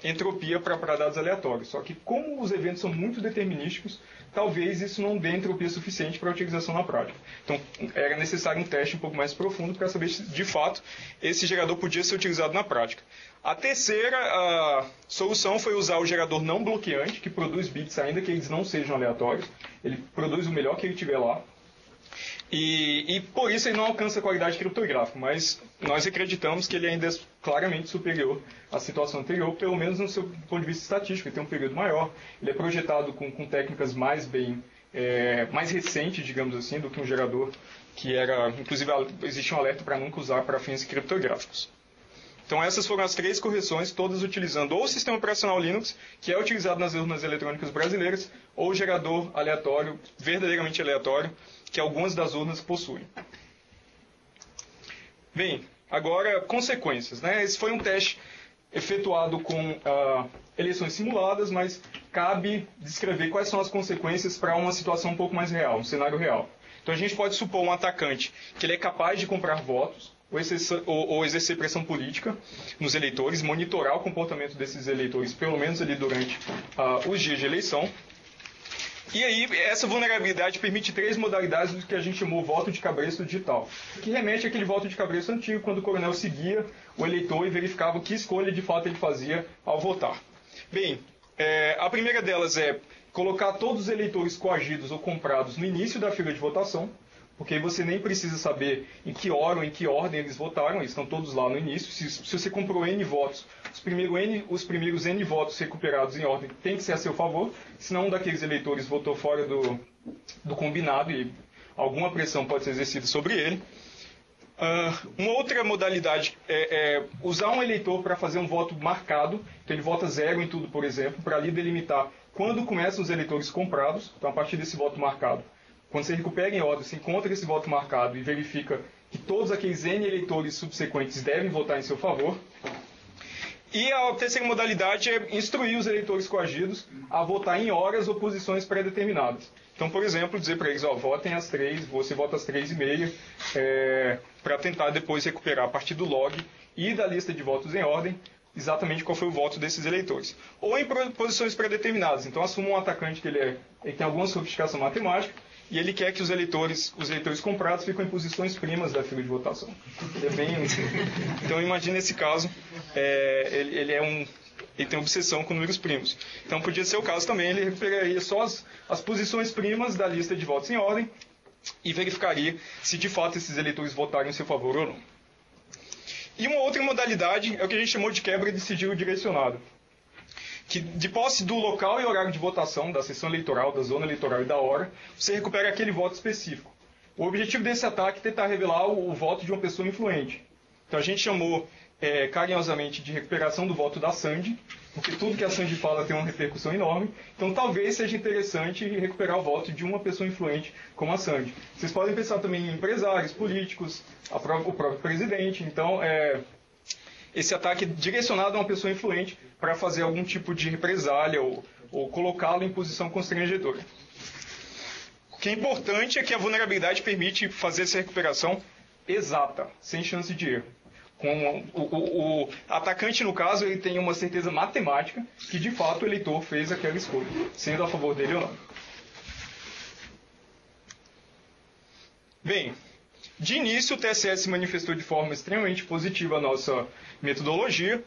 entropia para dados aleatórios. Só que como os eventos são muito determinísticos, talvez isso não dê entropia suficiente para a utilização na prática. Então era necessário um teste um pouco mais profundo para saber se de fato esse gerador podia ser utilizado na prática. A terceira solução foi usar o gerador não bloqueante, que produz bits ainda que eles não sejam aleatórios. Ele produz o melhor que ele tiver lá. E por isso ele não alcança a qualidade criptográfica, mas nós acreditamos que ele ainda é claramente superior à situação anterior, pelo menos no seu ponto de vista estatístico. Ele tem um período maior, ele é projetado com técnicas mais recentes, digamos assim, do que um gerador que era... Inclusive, existe um alerta para nunca usar para fins criptográficos. Então essas foram as 3 correções, todas utilizando ou o sistema operacional Linux, que é utilizado nas urnas eletrônicas brasileiras, ou o gerador aleatório, verdadeiramente aleatório, que algumas das urnas possuem. Bem, agora consequências, né? Esse foi um teste efetuado com eleições simuladas, mas cabe descrever quais são as consequências para uma situação um pouco mais real, um cenário real. Então a gente pode supor um atacante que ele é capaz de comprar votos, ou exercer pressão política nos eleitores, monitorar o comportamento desses eleitores, pelo menos ali durante os dias de eleição. E aí, essa vulnerabilidade permite 3 modalidades do que a gente chamou voto de cabresto digital, que remete àquele voto de cabresto antigo, quando o coronel seguia o eleitor e verificava que escolha de fato ele fazia ao votar. Bem, a primeira delas é colocar todos os eleitores coagidos ou comprados no início da fila de votação, porque aí você nem precisa saber em que hora ou em que ordem eles votaram, eles estão todos lá no início. Se você comprou N votos, os primeiros N votos recuperados em ordem tem que ser a seu favor, senão um daqueles eleitores votou fora do combinado e alguma pressão pode ser exercida sobre ele. Uma outra modalidade é usar um eleitor para fazer um voto marcado, então ele vota 0 em tudo, por exemplo, para ali delimitar quando começam os eleitores comprados, então a partir desse voto marcado. Quando você recupera em ordem, você encontra esse voto marcado e verifica que todos aqueles N eleitores subsequentes devem votar em seu favor. E a terceira modalidade é instruir os eleitores coagidos a votar em horas ou posições pré-determinadas. Então, por exemplo, dizer para eles, votem às 3, você vota às 3h30, para tentar depois recuperar a partir do log e da lista de votos em ordem, exatamente qual foi o voto desses eleitores. Ou em posições pré-determinadas. Então, assuma um atacante que ele tem alguma sofisticação matemática, e ele quer que os eleitores comprados fiquem em posições primas da fila de votação. Então imagina esse caso, ele tem obsessão com números primos. Então podia ser o caso também, ele recuperaria só as posições primas da lista de votos em ordem e verificaria se de fato esses eleitores votaram em seu favor ou não. E uma outra modalidade é o que a gente chamou de quebra de sigilo direcionado, que de posse do local e horário de votação, da sessão eleitoral, da zona eleitoral e da hora, você recupera aquele voto específico. O objetivo desse ataque é tentar revelar o voto de uma pessoa influente. Então a gente chamou carinhosamente de recuperação do voto da Sandy, porque tudo que a Sandy fala tem uma repercussão enorme, então talvez seja interessante recuperar o voto de uma pessoa influente como a Sandy. Vocês podem pensar também em empresários, políticos, o próprio presidente, então esse ataque é direcionado a uma pessoa influente para fazer algum tipo de represália ou colocá-lo em posição constrangedora. O que é importante é que a vulnerabilidade permite fazer essa recuperação exata, sem chance de erro. O atacante, no caso, ele tem uma certeza matemática que, de fato, o eleitor fez aquela escolha, sendo a favor dele ou não. Bem, de início, o TSE se manifestou de forma extremamente positiva à nossa metodologia.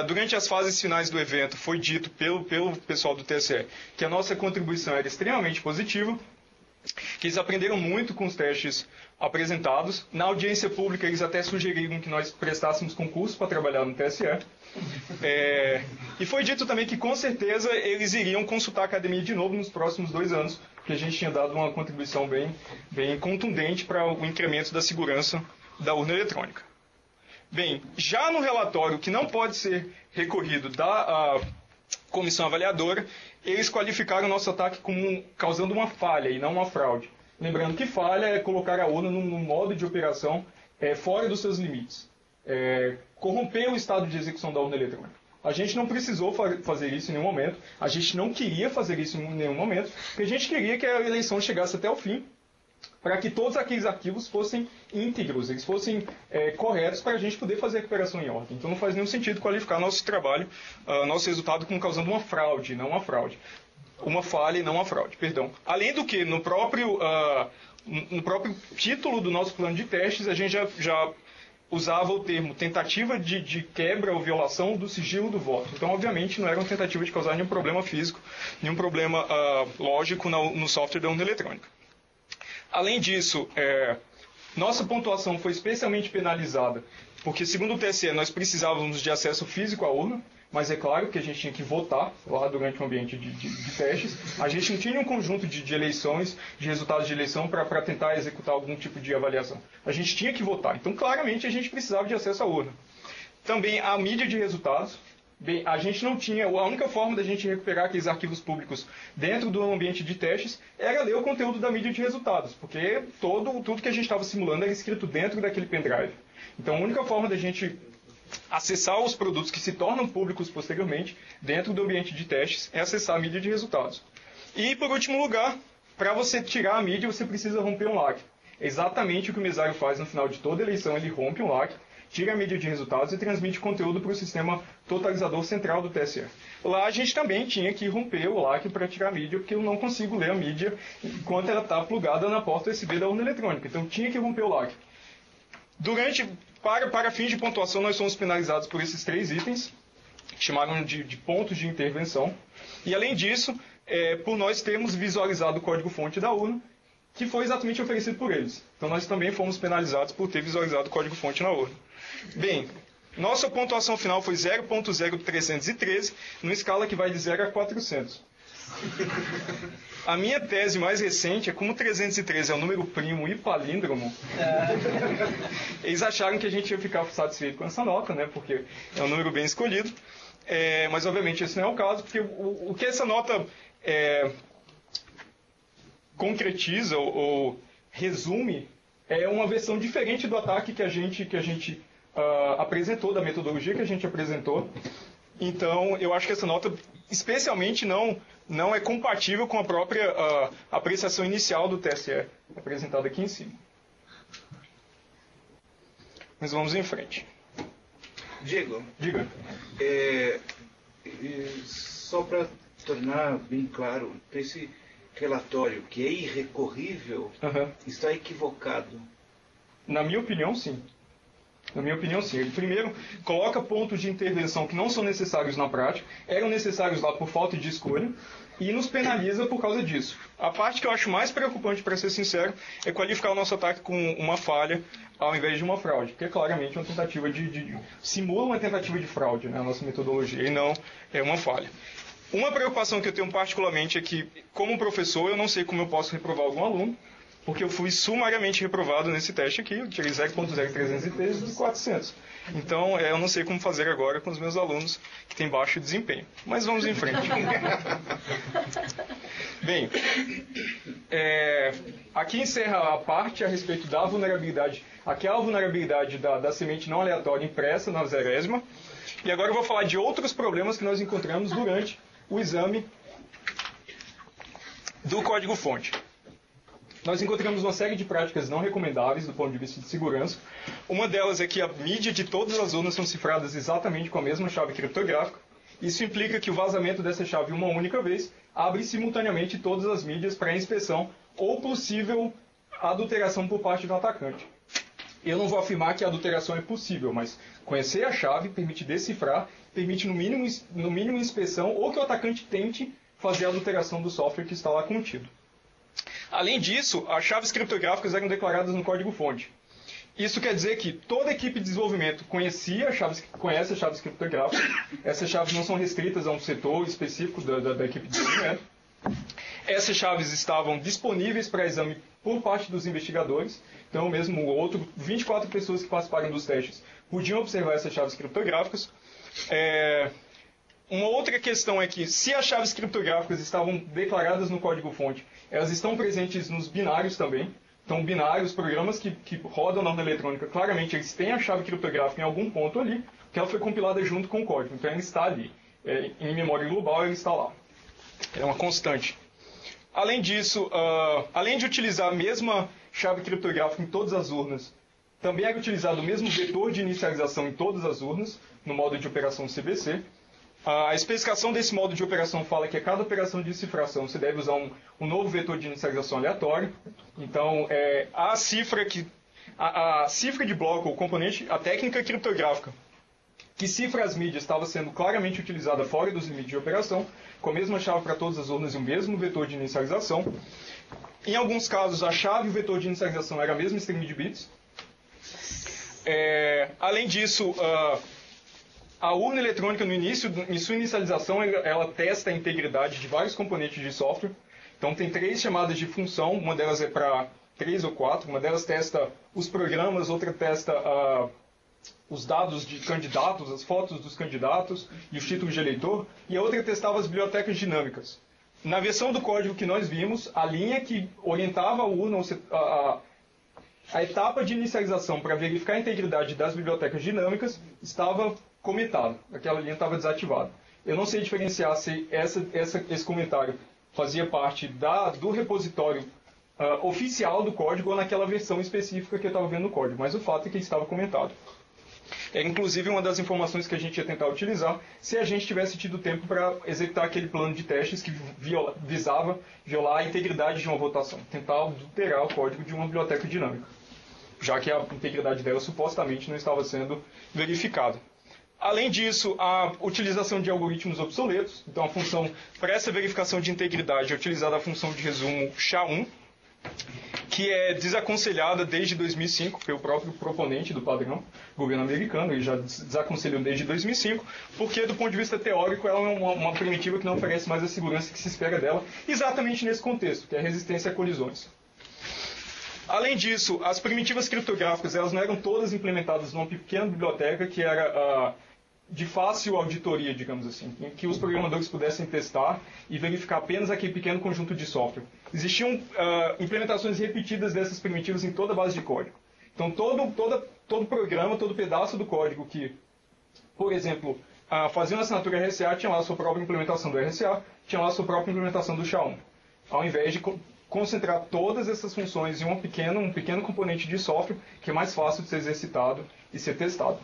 Durante as fases finais do evento, foi dito pelo pessoal do TSE que a nossa contribuição era extremamente positiva, que eles aprenderam muito com os testes apresentados. Na audiência pública, eles até sugeriram que nós prestássemos concurso para trabalhar no TSE. E foi dito também que, com certeza, eles iriam consultar a academia de novo nos próximos 2 anos, porque a gente tinha dado uma contribuição bem contundente para o incremento da segurança da urna eletrônica. Bem, já no relatório que não pode ser recorrido da comissão avaliadora, eles qualificaram o nosso ataque como causando uma falha e não uma fraude. Lembrando que falha é colocar a urna num modo de operação fora dos seus limites. Corromper o estado de execução da urna eletrônica. A gente não precisou fazer isso em nenhum momento, a gente não queria fazer isso em nenhum momento, porque a gente queria que a eleição chegasse até o fim, para que todos aqueles arquivos fossem íntegros, eles fossem corretos para a gente poder fazer a recuperação em ordem. Então não faz nenhum sentido qualificar nosso trabalho, nosso resultado como causando uma fraude, não uma fraude. Uma falha e não uma fraude, perdão. Além do que, no próprio título do nosso plano de testes, a gente já usava o termo tentativa de quebra ou violação do sigilo do voto. Então, obviamente, não era uma tentativa de causar nenhum problema físico, nenhum problema lógico no software da urna eletrônica. Além disso, nossa pontuação foi especialmente penalizada, porque, segundo o TSE, nós precisávamos de acesso físico à urna, mas é claro que a gente tinha que votar lá durante o ambiente de testes. A gente não tinha um conjunto de eleições, de resultados de eleição para tentar executar algum tipo de avaliação. A gente tinha que votar. Então, claramente, a gente precisava de acesso à urna. Também a mídia de resultados. Bem, a gente não tinha, a única forma da gente recuperar aqueles arquivos públicos dentro do ambiente de testes era ler o conteúdo da mídia de resultados, porque tudo que a gente estava simulando era escrito dentro daquele pendrive. Então a única forma da gente acessar os produtos que se tornam públicos posteriormente dentro do ambiente de testes é acessar a mídia de resultados. E, por último lugar, para você tirar a mídia, você precisa romper um lacre. É exatamente o que o mesário faz no final de toda eleição, ele rompe um lacre, tira a mídia de resultados e transmite conteúdo para o sistema totalizador central do TSE. Lá a gente também tinha que romper o lacre para tirar a mídia, porque eu não consigo ler a mídia enquanto ela está plugada na porta USB da urna eletrônica. Então tinha que romper o lacre. Para fins de pontuação, nós somos penalizados por esses 3 itens, que chamaram de pontos de intervenção. E além disso, por nós termos visualizado o código-fonte da urna, que foi exatamente oferecido por eles. Então nós também fomos penalizados por ter visualizado o código-fonte na urna. Bem, nossa pontuação final foi 0.0313, numa escala que vai de 0 a 400. A minha tese mais recente é como 313 é um número primo e palíndromo. Eles acharam que a gente ia ficar satisfeito com essa nota, né, porque é um número bem escolhido. Mas, obviamente, esse não é o caso, porque o que essa nota concretiza ou resume é uma versão diferente do ataque que a gente apresentou, da metodologia que a gente apresentou. Então, eu acho que essa nota, especialmente, não é compatível com a própria apreciação inicial do TSE, apresentada aqui em cima. Mas vamos em frente. Diego, Diga. Só para tornar bem claro, esse relatório que é irrecorrível está equivocado. Na minha opinião, sim. Na minha opinião, sim. Ele, primeiro, coloca pontos de intervenção que não são necessários na prática, eram necessários lá por falta de escolha, e nos penaliza por causa disso. A parte que eu acho mais preocupante, para ser sincero, é qualificar o nosso ataque com uma falha ao invés de uma fraude, que é claramente uma tentativa simula uma tentativa de fraude, né, a nossa metodologia, e não é uma falha. Uma preocupação que eu tenho particularmente é que, como professor, eu não sei como eu posso reprovar algum aluno, porque eu fui sumariamente reprovado nesse teste aqui, eu tirei 0.0313 dos 400. Então, eu não sei como fazer agora com os meus alunos que têm baixo desempenho. Mas vamos em frente. Bem, aqui encerra a parte a respeito da vulnerabilidade. Aqui é a vulnerabilidade da semente não aleatória impressa na zerésima. E agora eu vou falar de outros problemas que nós encontramos durante o exame do código-fonte. Nós encontramos uma série de práticas não recomendáveis do ponto de vista de segurança. Uma delas é que a mídia de todas as urnas são cifradas exatamente com a mesma chave criptográfica. Isso implica que o vazamento dessa chave uma única vez abre simultaneamente todas as mídias para inspeção ou possível adulteração por parte do atacante. Eu não vou afirmar que a adulteração é possível, mas conhecer a chave permite decifrar, permite no mínimo inspeção ou que o atacante tente fazer a adulteração do software que está lá contido. Além disso, as chaves criptográficas eram declaradas no código-fonte. Isso quer dizer que toda a equipe de desenvolvimento conhece as chaves criptográficas. Essas chaves não são restritas a um setor específico da equipe de desenvolvimento. Essas chaves estavam disponíveis para exame por parte dos investigadores. Então, mesmo 24 pessoas que participaram dos testes podiam observar essas chaves criptográficas. Uma outra questão é que, se as chaves criptográficas estavam declaradas no código-fonte, elas estão presentes nos binários também. Então, binários, programas que rodam na urna eletrônica, claramente eles têm a chave criptográfica em algum ponto ali, que ela foi compilada junto com o código. Então, ela está ali. Em memória global, ela está lá. É uma constante. Além disso, além de utilizar a mesma chave criptográfica em todas as urnas, também era utilizado o mesmo vetor de inicialização em todas as urnas, no modo de operação CBC. A especificação desse modo de operação fala que a cada operação de cifração você deve usar um novo vetor de inicialização aleatório. Então, a cifra de bloco, o componente, a técnica criptográfica que cifra as mídias estava sendo claramente utilizada fora dos limites de operação, com a mesma chave para todas as urnas e o mesmo vetor de inicialização. Em alguns casos, a chave e o vetor de inicialização era a mesma string de bits. Além disso, a urna eletrônica, em sua inicialização, ela testa a integridade de vários componentes de software. Então, tem 3 chamadas de função, uma delas é para 3 ou 4, uma delas testa os programas, outra testa os dados de candidatos, as fotos dos candidatos e os títulos de eleitor, e a outra testava as bibliotecas dinâmicas. Na versão do código que nós vimos, a linha que orientava a urna, a etapa de inicialização para verificar a integridade das bibliotecas dinâmicas estava comentado, aquela linha estava desativada. Eu não sei diferenciar se esse comentário fazia parte do repositório oficial do código ou naquela versão específica que eu estava vendo no código, mas o fato é que ele estava comentado. É inclusive uma das informações que a gente ia tentar utilizar se a gente tivesse tido tempo para executar aquele plano de testes que visava violar a integridade de uma votação, tentar adulterar o código de uma biblioteca dinâmica, já que a integridade dela supostamente não estava sendo verificada. Além disso, a utilização de algoritmos obsoletos. Então, a função para essa verificação de integridade é utilizada a função de resumo SHA-1, que é desaconselhada desde 2005 pelo próprio proponente do padrão, governo americano. Ele já desaconselhou desde 2005, porque, do ponto de vista teórico, ela é uma primitiva que não oferece mais a segurança que se espera dela, exatamente nesse contexto, que é a resistência a colisões. Além disso, as primitivas criptográficas elas não eram todas implementadas numa pequena biblioteca que era de fácil auditoria, digamos assim, em que os programadores pudessem testar e verificar apenas aquele pequeno conjunto de software. Existiam implementações repetidas dessas primitivas em toda a base de código. Então, todo programa, todo pedaço do código que, por exemplo, fazia uma assinatura RSA, tinha lá a sua própria implementação do RSA, tinha lá a sua própria implementação do SHA-1. Ao invés de concentrar todas essas funções em um pequeno componente de software que é mais fácil de ser exercitado e ser testado,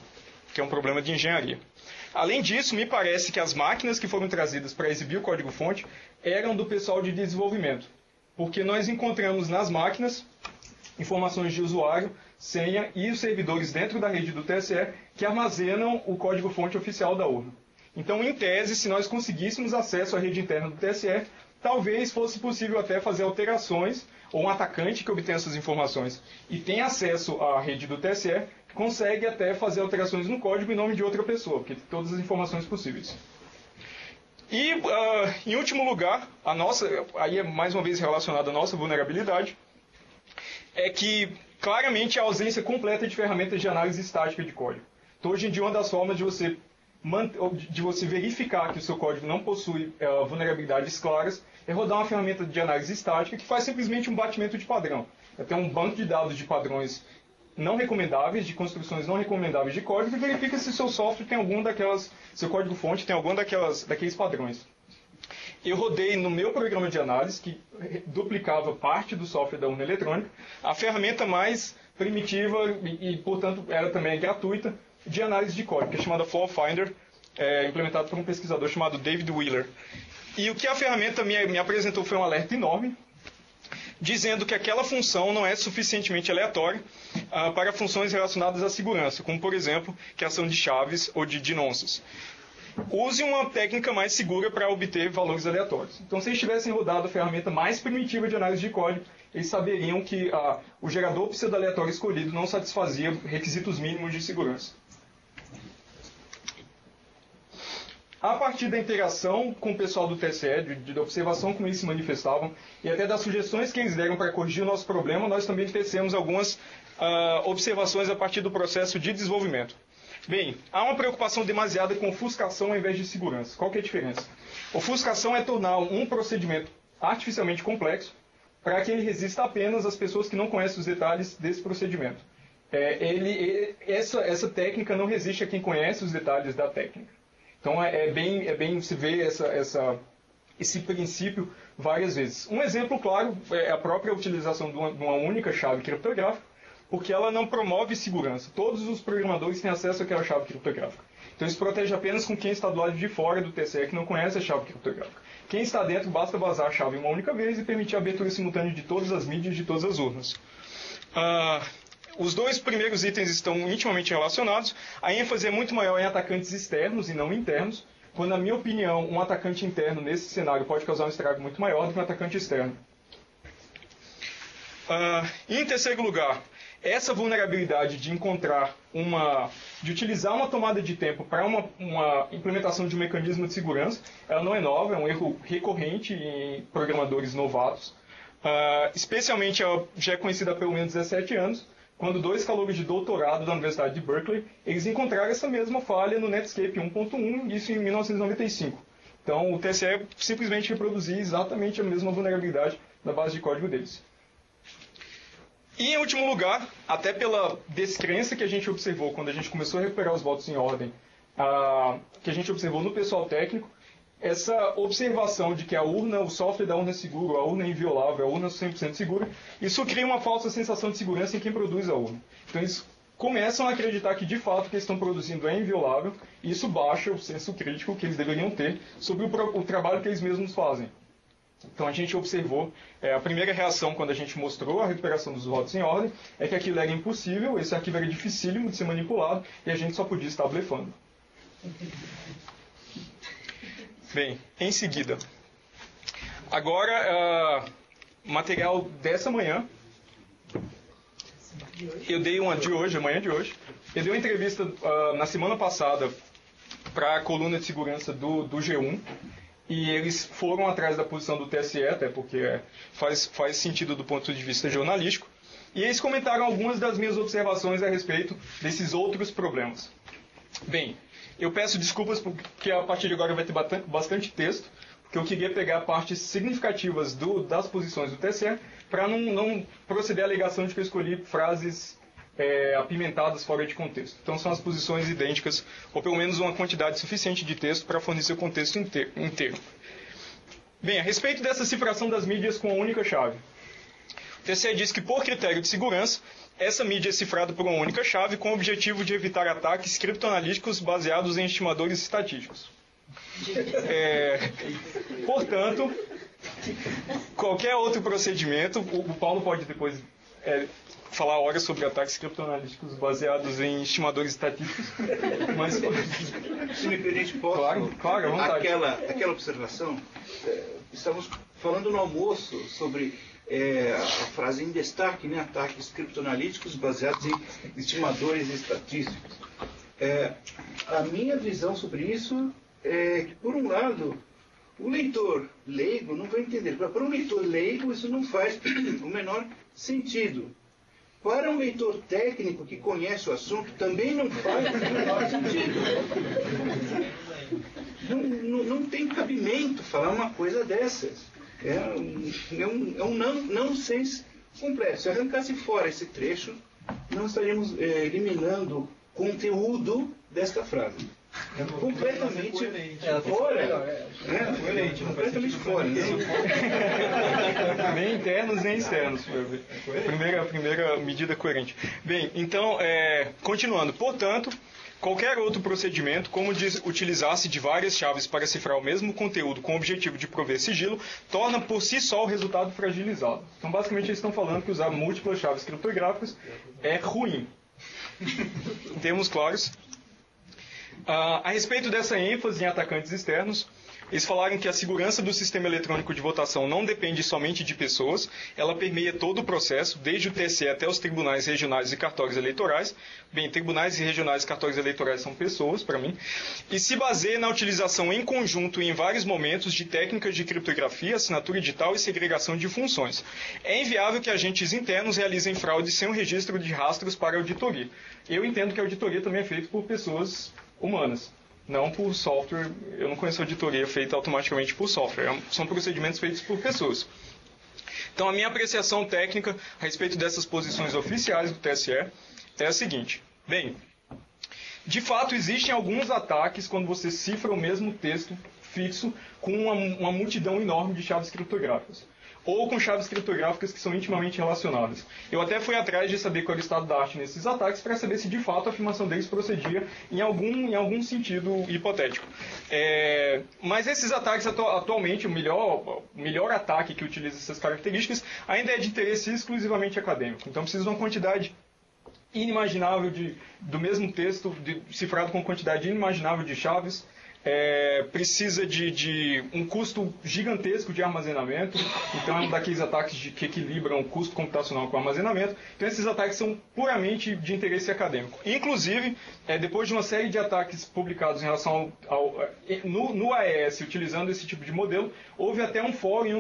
que é um problema de engenharia. Além disso, me parece que as máquinas que foram trazidas para exibir o código-fonte eram do pessoal de desenvolvimento. porque nós encontramos nas máquinas informações de usuário, senha e os servidores dentro da rede do TSE que armazenam o código-fonte oficial da urna. Então, em tese, se nós conseguíssemos acesso à rede interna do TSE, talvez fosse possível até fazer alterações, ou um atacante que obtém essas informações e tem acesso à rede do TSE, consegue até fazer alterações no código em nome de outra pessoa, porque tem todas as informações possíveis. E, em último lugar, a nossa, aí é mais uma vez relacionada à nossa vulnerabilidade, é que claramente a ausência completa de ferramentas de análise estática de código. Então, hoje em dia, uma das formas de você verificar que o seu código não possui vulnerabilidades claras é rodar uma ferramenta de análise estática que faz simplesmente um batimento de padrão. Tem um banco de dados de padrões não recomendáveis, de construções não recomendáveis de código, e verifica se seu software tem algum daquelas, seu código-fonte tem algum daqueles padrões. Eu rodei no meu programa de análise, que duplicava parte do software da urna eletrônica, a ferramenta mais primitiva e portanto, era também gratuita, de análise de código, que é chamada Flaw Finder, implementada por um pesquisador chamado David Wheeler. E o que a ferramenta me apresentou foi um alerta enorme, dizendo que aquela função não é suficientemente aleatória para funções relacionadas à segurança, como, por exemplo, criação de chaves ou de nonces. Use uma técnica mais segura para obter valores aleatórios. Então, se eles tivessem rodado a ferramenta mais primitiva de análise de código, eles saberiam que o gerador pseudo-aleatório escolhido não satisfazia requisitos mínimos de segurança. A partir da interação com o pessoal do TSE, da observação como eles se manifestavam, e até das sugestões que eles deram para corrigir o nosso problema, nós também tecemos algumas observações a partir do processo de desenvolvimento. Bem, há uma preocupação demasiada com ofuscação ao invés de segurança. Qual que é a diferença? Ofuscação é tornar um procedimento artificialmente complexo para que ele resista apenas às pessoas que não conhecem os detalhes desse procedimento. Essa técnica não resiste a quem conhece os detalhes da técnica. Então, é bem se vê esse princípio várias vezes. Um exemplo claro é a própria utilização de uma única chave criptográfica, porque ela não promove segurança. Todos os programadores têm acesso àquela chave criptográfica. Então, isso protege apenas com quem está do lado de fora do TSE, que não conhece a chave criptográfica. Quem está dentro, basta vazar a chave uma única vez e permitir a abertura simultânea de todas as mídias de todas as urnas. Os dois primeiros itens estão intimamente relacionados. A ênfase é muito maior em atacantes externos e não internos, quando, na minha opinião, um atacante interno nesse cenário pode causar um estrago muito maior do que um atacante externo. Em terceiro lugar, essa vulnerabilidade de utilizar uma tomada de tempo para uma implementação de um mecanismo de segurança, ela não é nova, é um erro recorrente em programadores novatos. Especialmente, ela já é conhecida há pelo menos 17 anos, quando dois calouros de doutorado da Universidade de Berkeley, eles encontraram essa mesma falha no Netscape 1.1, isso em 1995. Então, o TSE simplesmente reproduziu exatamente a mesma vulnerabilidade na base de código deles. E, em último lugar, até pela descrença que a gente observou quando a gente começou a recuperar os votos em ordem, que a gente observou no pessoal técnico, essa observação de que o software da urna é seguro, a urna é inviolável, a urna é 100% segura, isso cria uma falsa sensação de segurança em quem produz a urna. Então, eles começam a acreditar que, de fato, o que eles estão produzindo é inviolável, e isso baixa o senso crítico que eles deveriam ter sobre o trabalho que eles mesmos fazem. Então, a gente observou, a primeira reação quando a gente mostrou a recuperação dos votos em ordem, é que aquilo era impossível, esse arquivo era dificílimo de ser manipulado, e a gente só podia estar blefando. Bem, em seguida, agora, material dessa manhã, eu dei uma de hoje, amanhã de hoje, eu dei uma entrevista na semana passada para a coluna de segurança do G1, e eles foram atrás da posição do TSE, até porque faz sentido do ponto de vista jornalístico, e eles comentaram algumas das minhas observações a respeito desses outros problemas. Bem, eu peço desculpas porque a partir de agora vai ter bastante texto, porque eu queria pegar partes significativas das posições do TSE para não proceder à alegação de que eu escolhi frases apimentadas fora de contexto. Então são as posições idênticas, ou pelo menos uma quantidade suficiente de texto para fornecer o contexto inteiro. Bem, a respeito dessa cifração das mídias com a única chave. O TSE diz que, por critério de segurança, essa mídia é cifrada por uma única chave com o objetivo de evitar ataques criptoanalíticos baseados em estimadores estatísticos. Portanto, Qualquer outro procedimento, o Paulo pode depois falar horas sobre ataques criptoanalíticos baseados em estimadores estatísticos, mas... Se me permite, posso? Claro, à vontade. Aquela observação, estamos falando no almoço sobre a frase em destaque, né? Ataques criptoanalíticos baseados em estimadores estatísticos. A minha visão sobre isso é que, por um lado, o leitor leigo não vai entender. Para um leitor leigo, isso não faz o menor sentido. Para um leitor técnico que conhece o assunto, também não faz o menor sentido. Não tem cabimento falar uma coisa dessas. É um nonsense completo. Se arrancasse fora esse trecho, nós estaríamos eliminando conteúdo desta frase. Completamente fora. Completamente fora. Nem internos, nem externos. A primeira medida coerente. Bem, então, continuando. Portanto, qualquer outro procedimento, como utilizar-se de várias chaves para cifrar o mesmo conteúdo com o objetivo de prover sigilo, torna por si só o resultado fragilizado. Então, basicamente, eles estão falando que usar múltiplas chaves criptográficas é ruim. Em termos claros. A respeito dessa ênfase em atacantes externos, eles falaram que a segurança do sistema eletrônico de votação não depende somente de pessoas, ela permeia todo o processo, desde o TSE até os tribunais regionais e cartórios eleitorais. Bem, tribunais regionais e cartórios eleitorais são pessoas, para mim. E se baseia na utilização em conjunto e em vários momentos de técnicas de criptografia, assinatura digital e segregação de funções. É inviável que agentes internos realizem fraudes sem um registro de rastros para auditoria. Eu entendo que a auditoria também é feita por pessoas humanas, não por software. Eu não conheço auditoria feita automaticamente por software. São procedimentos feitos por pessoas. Então, a minha apreciação técnica a respeito dessas posições oficiais do TSE é a seguinte. Bem, de fato, existem alguns ataques quando você cifra o mesmo texto fixo com uma multidão enorme de chaves criptográficas, ou com chaves criptográficas que são intimamente relacionadas. Eu até fui atrás de saber qual era o estado da arte nesses ataques para saber se de fato a afirmação deles procedia em algum sentido hipotético. Mas esses ataques atualmente, o melhor ataque que utiliza essas características ainda é de interesse exclusivamente acadêmico. Então precisa de uma quantidade inimaginável do mesmo texto cifrado com quantidade inimaginável de chaves. Precisa de um custo gigantesco de armazenamento. Então é um daqueles ataques que equilibram o custo computacional com o armazenamento. Então esses ataques são puramente de interesse acadêmico. Inclusive, depois de uma série de ataques publicados em relação no AES, utilizando esse tipo de modelo, houve até um fórum em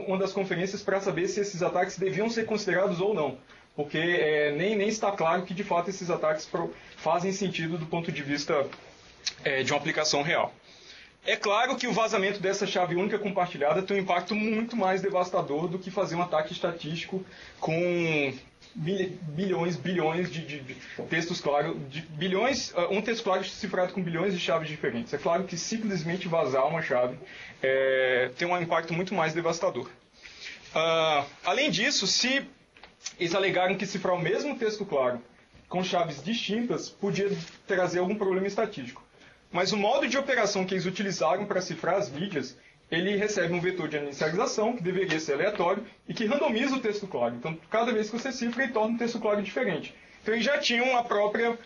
uma das conferências para saber se esses ataques deviam ser considerados ou não. Porque nem está claro que de fato esses ataques fazem sentido do ponto de vista de uma aplicação real. É claro que o vazamento dessa chave única compartilhada tem um impacto muito mais devastador do que fazer um ataque estatístico com bilhões de textos claros, um texto claro cifrado com bilhões de chaves diferentes. É claro que simplesmente vazar uma chave tem um impacto muito mais devastador. Além disso, se eles alegaram que cifrar o mesmo texto claro com chaves distintas podia trazer algum problema estatístico. Mas o modo de operação que eles utilizaram para cifrar as mídias, ele recebe um vetor de inicialização, que deveria ser aleatório, e que randomiza o texto claro. Então, cada vez que você cifra, ele torna o texto claro diferente. Então, eles já tinham a própria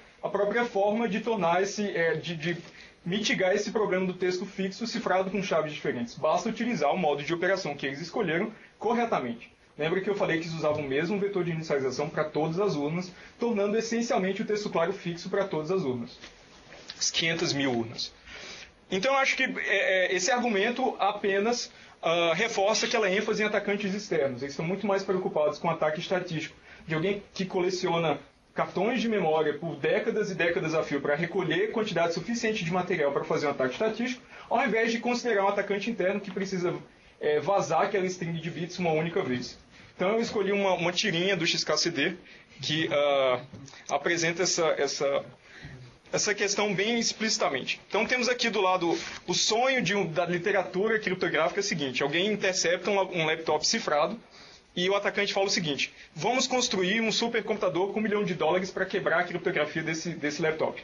forma de tornar de mitigar esse problema do texto fixo cifrado com chaves diferentes. Basta utilizar o modo de operação que eles escolheram corretamente. Lembra que eu falei que eles usavam o mesmo vetor de inicialização para todas as urnas, tornando essencialmente o texto claro fixo para todas as urnas. As 500 mil urnas. Então eu acho que esse argumento apenas reforça aquela ênfase em atacantes externos. Eles estão muito mais preocupados com ataque estatístico de alguém que coleciona cartões de memória por décadas e décadas a fio para recolher quantidade suficiente de material para fazer um ataque estatístico, ao invés de considerar um atacante interno que precisa vazar aquela string de bits uma única vez. Então eu escolhi uma tirinha do XKCD que apresenta essa questão bem explicitamente. Então temos aqui do lado o sonho da literatura criptográfica é o seguinte: alguém intercepta um laptop cifrado e o atacante fala o seguinte: vamos construir um supercomputador com $1 milhão para quebrar a criptografia desse laptop.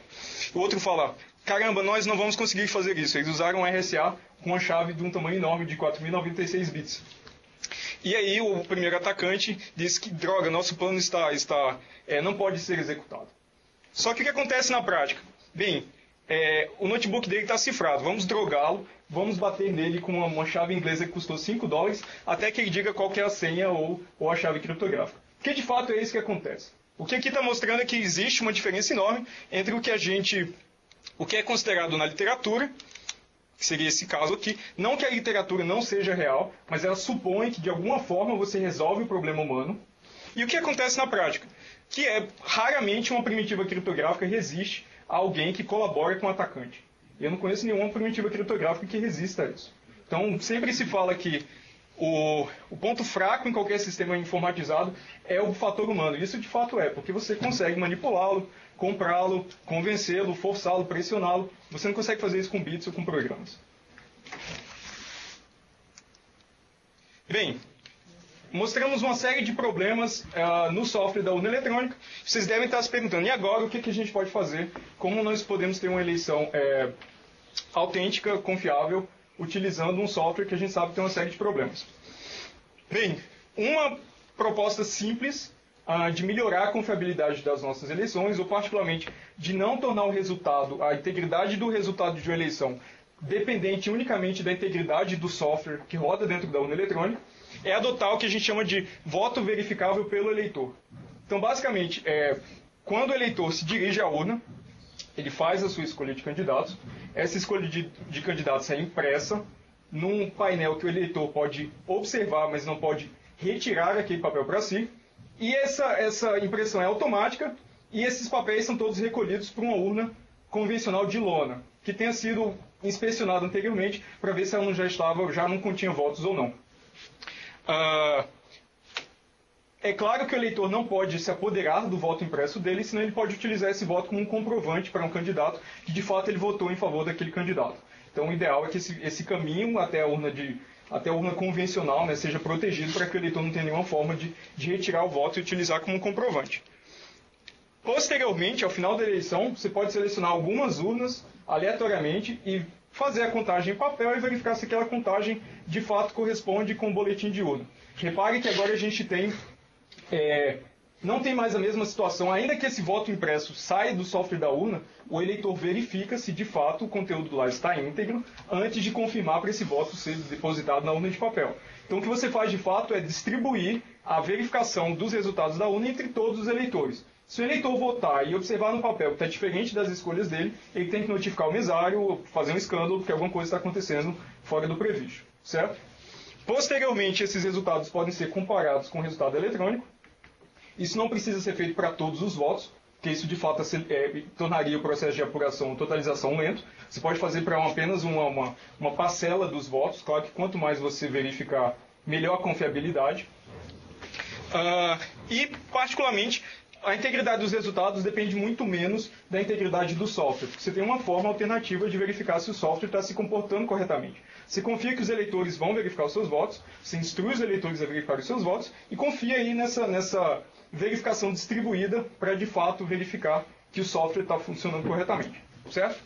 O outro fala: caramba, nós não vamos conseguir fazer isso. Eles usaram RSA com uma chave de um tamanho enorme de 4.096 bits. E aí o primeiro atacante disse que, droga, nosso plano não pode ser executado. Só que o que acontece na prática? Bem, o notebook dele está cifrado, vamos drogá-lo, vamos bater nele com uma chave inglesa que custou $5, até que ele diga qual que é a senha ou a chave criptográfica. Porque de fato é isso que acontece. O que aqui está mostrando é que existe uma diferença enorme entre o que é considerado na literatura, que seria esse caso aqui, não que a literatura não seja real, mas ela supõe que de alguma forma você resolve o problema humano, e o que acontece na prática, que é raramente uma primitiva criptográfica resiste a alguém que colabora com o atacante. Eu não conheço nenhuma primitiva criptográfica que resista a isso. Então, sempre se fala que o ponto fraco em qualquer sistema informatizado é o fator humano. Isso de fato é, porque você consegue manipulá-lo, comprá-lo, convencê-lo, forçá-lo, pressioná-lo. Você não consegue fazer isso com bits ou com programas. Bem, mostramos uma série de problemas no software da urna eletrônica. Vocês devem estar se perguntando, e agora o que a gente pode fazer? Como nós podemos ter uma eleição autêntica, confiável, utilizando um software que a gente sabe que tem uma série de problemas? Bem, uma proposta simples de melhorar a confiabilidade das nossas eleições, ou particularmente de não tornar o resultado, a integridade do resultado de uma eleição, dependente unicamente da integridade do software que roda dentro da urna eletrônica, é adotar o que a gente chama de voto verificável pelo eleitor. Então, basicamente, quando o eleitor se dirige à urna, ele faz a sua escolha de candidatos, essa escolha de candidatos é impressa num painel que o eleitor pode observar, mas não pode retirar aquele papel para si, e essa impressão é automática, e esses papéis são todos recolhidos para uma urna convencional de lona, que tenha sido inspecionada anteriormente para ver se ela já não continha votos ou não. É claro que o eleitor não pode se apoderar do voto impresso dele, senão ele pode utilizar esse voto como um comprovante para um candidato que de fato ele votou em favor daquele candidato. Então o ideal é que esse caminho até a urna convencional, né, seja protegido para que o eleitor não tenha nenhuma forma de retirar o voto e utilizar como um comprovante. Posteriormente, ao final da eleição, você pode selecionar algumas urnas aleatoriamente e fazer a contagem em papel e verificar se aquela contagem de fato corresponde com o boletim de urna. Repare que agora a gente não tem mais a mesma situação. Ainda que esse voto impresso saia do software da urna, o eleitor verifica se de fato o conteúdo lá está íntegro antes de confirmar para esse voto ser depositado na urna de papel. Então o que você faz de fato é distribuir a verificação dos resultados da urna entre todos os eleitores. Se o eleitor votar e observar no papel que está diferente das escolhas dele, ele tem que notificar o mesário, fazer um escândalo, porque alguma coisa está acontecendo fora do previsto, certo? Posteriormente, esses resultados podem ser comparados com o resultado eletrônico. Isso não precisa ser feito para todos os votos, porque isso de fato tornaria o processo de apuração, totalização lento. Você pode fazer para apenas uma parcela dos votos. Claro que quanto mais você verificar, melhor a confiabilidade. E, particularmente, a integridade dos resultados depende muito menos da integridade do software, porque você tem uma forma alternativa de verificar se o software está se comportando corretamente. Você confia que os eleitores vão verificar os seus votos, você instrui os eleitores a verificar os seus votos e confia aí nessa verificação distribuída para, de fato, verificar que o software está funcionando corretamente. Certo?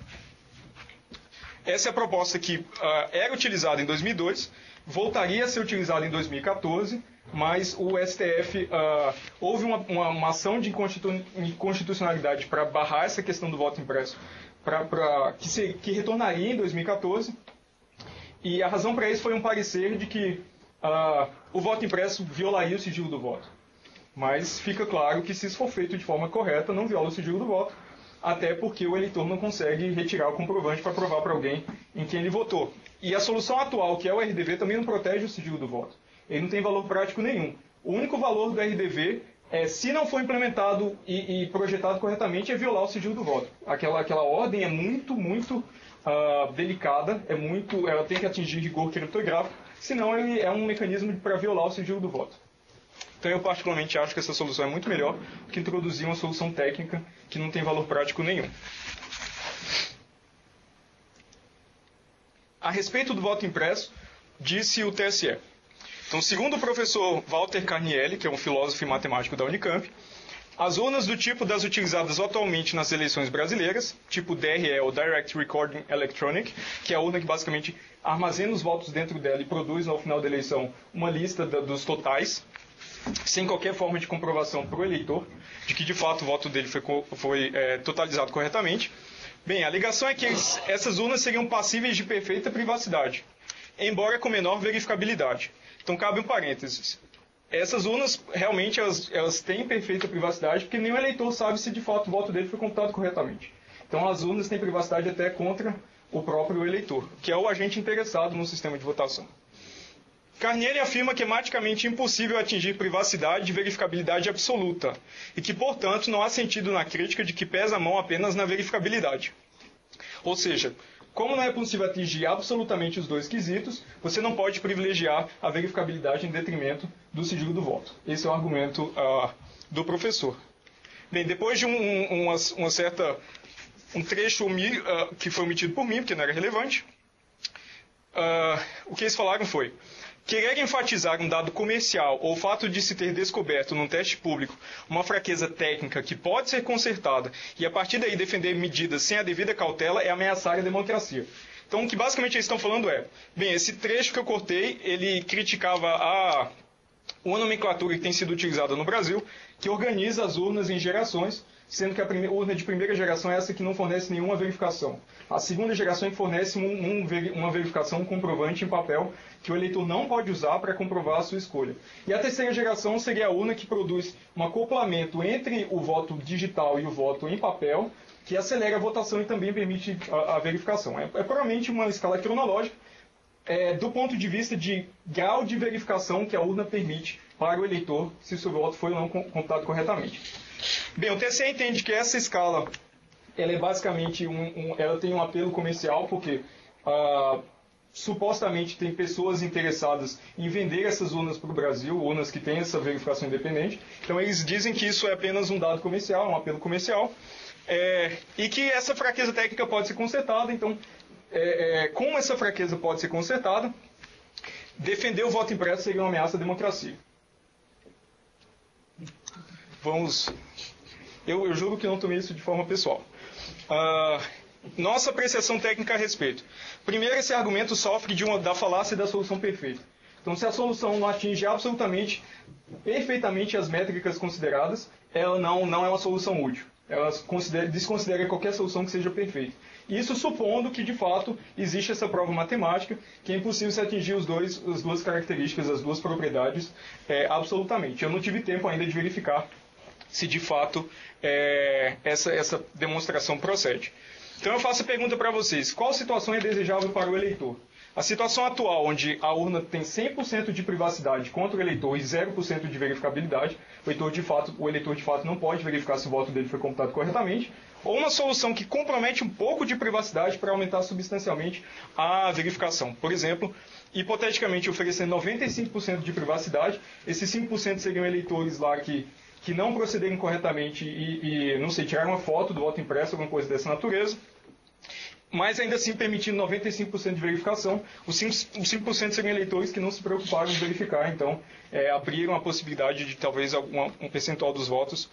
Essa é a proposta que era utilizada em 2002, voltaria a ser utilizada em 2014, mas o STF houve uma ação de inconstitucionalidade para barrar essa questão do voto impresso, que retornaria em 2014, e a razão para isso foi um parecer de que o voto impresso violaria o sigilo do voto. Mas fica claro que se isso for feito de forma correta, não viola o sigilo do voto, até porque o eleitor não consegue retirar o comprovante para provar para alguém em quem ele votou. E a solução atual, que é o RDV, também não protege o sigilo do voto. Ele não tem valor prático nenhum. O único valor do RDV, se não for implementado e projetado corretamente, é violar o sigilo do voto. Aquela ordem é muito delicada, ela tem que atingir rigor criptográfico, senão ele é um mecanismo para violar o sigilo do voto. Então eu particularmente acho que essa solução é muito melhor do que introduzir uma solução técnica que não tem valor prático nenhum. A respeito do voto impresso, disse o TSE. Então, segundo o professor Walter Carnielli, que é um filósofo e matemático da Unicamp, As urnas do tipo das utilizadas atualmente nas eleições brasileiras, tipo DRE, ou Direct Recording Electronic, que é a urna que basicamente armazena os votos dentro dela e produz, ao final da eleição, uma lista dos totais, sem qualquer forma de comprovação para o eleitor, de que de fato o voto dele foi totalizado corretamente. Bem, a alegação é que essas urnas seriam passíveis de perfeita privacidade, embora com menor verificabilidade. Então cabe um parênteses. Essas urnas, realmente, elas têm perfeita privacidade, porque nenhum eleitor sabe se de fato o voto dele foi computado corretamente. Então as urnas têm privacidade até contra o próprio eleitor, que é o agente interessado no sistema de votação. Carnieri afirma que é matematicamente impossível atingir privacidade e verificabilidade absoluta, e que, portanto, não há sentido na crítica de que pesa a mão apenas na verificabilidade. Ou seja, como não é possível atingir absolutamente os dois quesitos, você não pode privilegiar a verificabilidade em detrimento do sigilo do voto. Esse é o argumento do professor. Bem, depois de um trecho que foi omitido por mim, porque não era relevante, o que eles falaram foi: querer enfatizar um dado comercial ou o fato de se ter descoberto num teste público uma fraqueza técnica que pode ser consertada e a partir daí defender medidas sem a devida cautela é ameaçar a democracia. Então o que basicamente eles estão falando é, bem, esse trecho que eu cortei, ele criticava uma nomenclatura que tem sido utilizada no Brasil, que organiza as urnas em gerações, sendo que a urna de primeira geração é essa que não fornece nenhuma verificação. A segunda geração é que fornece uma verificação, um comprovante em papel, que o eleitor não pode usar para comprovar a sua escolha. E a terceira geração seria a urna que produz um acoplamento entre o voto digital e o voto em papel, que acelera a votação e também permite a verificação. É puramente uma escala cronológica, do ponto de vista de grau de verificação que a urna permite para o eleitor, se o seu voto foi ou não computado corretamente. Bem, o TSE entende que essa escala, ela é basicamente ela tem um apelo comercial, porque supostamente tem pessoas interessadas em vender essas urnas para o Brasil, urnas que têm essa verificação independente. Então eles dizem que isso é apenas um dado comercial, um apelo comercial, e que essa fraqueza técnica pode ser consertada. Então, como essa fraqueza pode ser consertada, defender o voto impresso seria uma ameaça à democracia. Eu juro que não tomei isso de forma pessoal. Nossa apreciação técnica a respeito. Primeiro, esse argumento sofre da falácia da solução perfeita. Então, se a solução não atinge perfeitamente as métricas consideradas, ela não é uma solução útil. Ela desconsidera qualquer solução que seja perfeita. Isso supondo que, de fato, existe essa prova matemática, que é impossível se atingir as duas características, as duas propriedades, absolutamente. Eu não tive tempo ainda de verificar se, de fato, essa demonstração procede. Então, eu faço a pergunta para vocês: qual situação é desejável para o eleitor? A situação atual, onde a urna tem 100% de privacidade contra o eleitor e 0% de verificabilidade, o eleitor de fato não pode verificar se o voto dele foi computado corretamente, ou uma solução que compromete um pouco de privacidade para aumentar substancialmente a verificação. Por exemplo, hipoteticamente oferecendo 95% de privacidade, esses 5% seriam eleitores lá que não procederem corretamente e não sei, tirar uma foto do voto impresso, alguma coisa dessa natureza, mas ainda assim permitindo 95% de verificação. Os 5% seriam eleitores que não se preocuparam em verificar, então abriram a possibilidade de talvez um percentual dos votos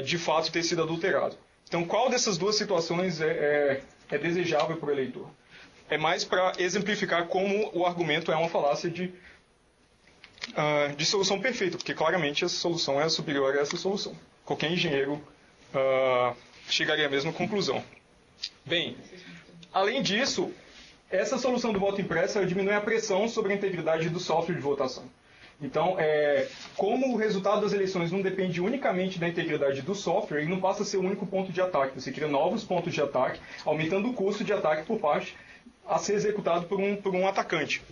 de fato ter sido adulterado. Então, qual dessas duas situações é desejável para o eleitor? É mais para exemplificar como o argumento é uma falácia de solução perfeita, porque claramente essa solução é superior a essa solução. Qualquer engenheiro chegaria à mesma conclusão. Bem, além disso, essa solução do voto impresso diminui a pressão sobre a integridade do software de votação. Então, como o resultado das eleições não depende unicamente da integridade do software, ele não passa a ser o único ponto de ataque. Você cria novos pontos de ataque, aumentando o custo de ataque por parte a ser executado por um atacante.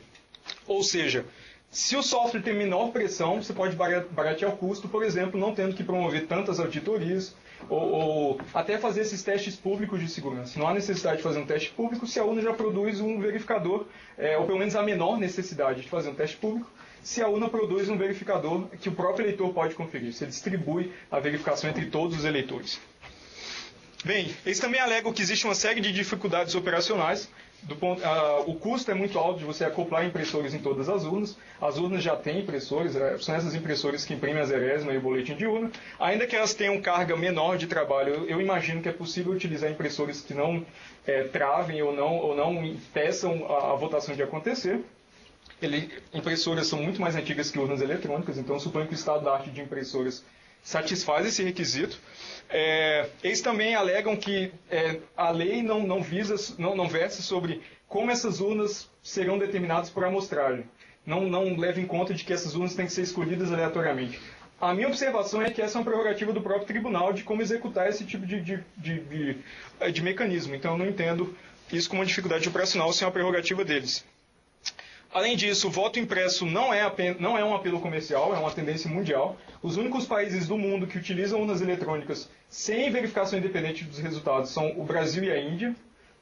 Ou seja, se o software tem menor pressão, você pode baratear o custo, por exemplo, não tendo que promover tantas auditorias, ou até fazer esses testes públicos de segurança. Não há necessidade de fazer um teste público se a urna já produz um verificador, ou pelo menos a menor necessidade de fazer um teste público, se a urna produz um verificador que o próprio eleitor pode conferir. Você distribui a verificação entre todos os eleitores. Bem, eles também alegam que existe uma série de dificuldades operacionais o custo é muito alto de você acoplar impressores em todas as urnas já têm impressores, são essas impressoras que imprimem a zerésima e o boletim de urna, ainda que elas tenham carga menor de trabalho, eu imagino que é possível utilizar impressores que não travem ou não impeçam a votação de acontecer. Impressoras são muito mais antigas que urnas eletrônicas, então suponho que o estado da arte de impressoras satisfaz esse requisito. Eles também alegam que a lei não versa sobre como essas urnas serão determinadas por amostragem. Não leva em conta de que essas urnas têm que ser escolhidas aleatoriamente. A minha observação é que essa é uma prerrogativa do próprio tribunal de como executar esse tipo de mecanismo. Então eu não entendo isso como uma dificuldade operacional, se é uma prerrogativa deles. Além disso, o voto impresso não é um apelo comercial, é uma tendência mundial. Os únicos países do mundo que utilizam urnas eletrônicas sem verificação independente dos resultados são o Brasil e a Índia.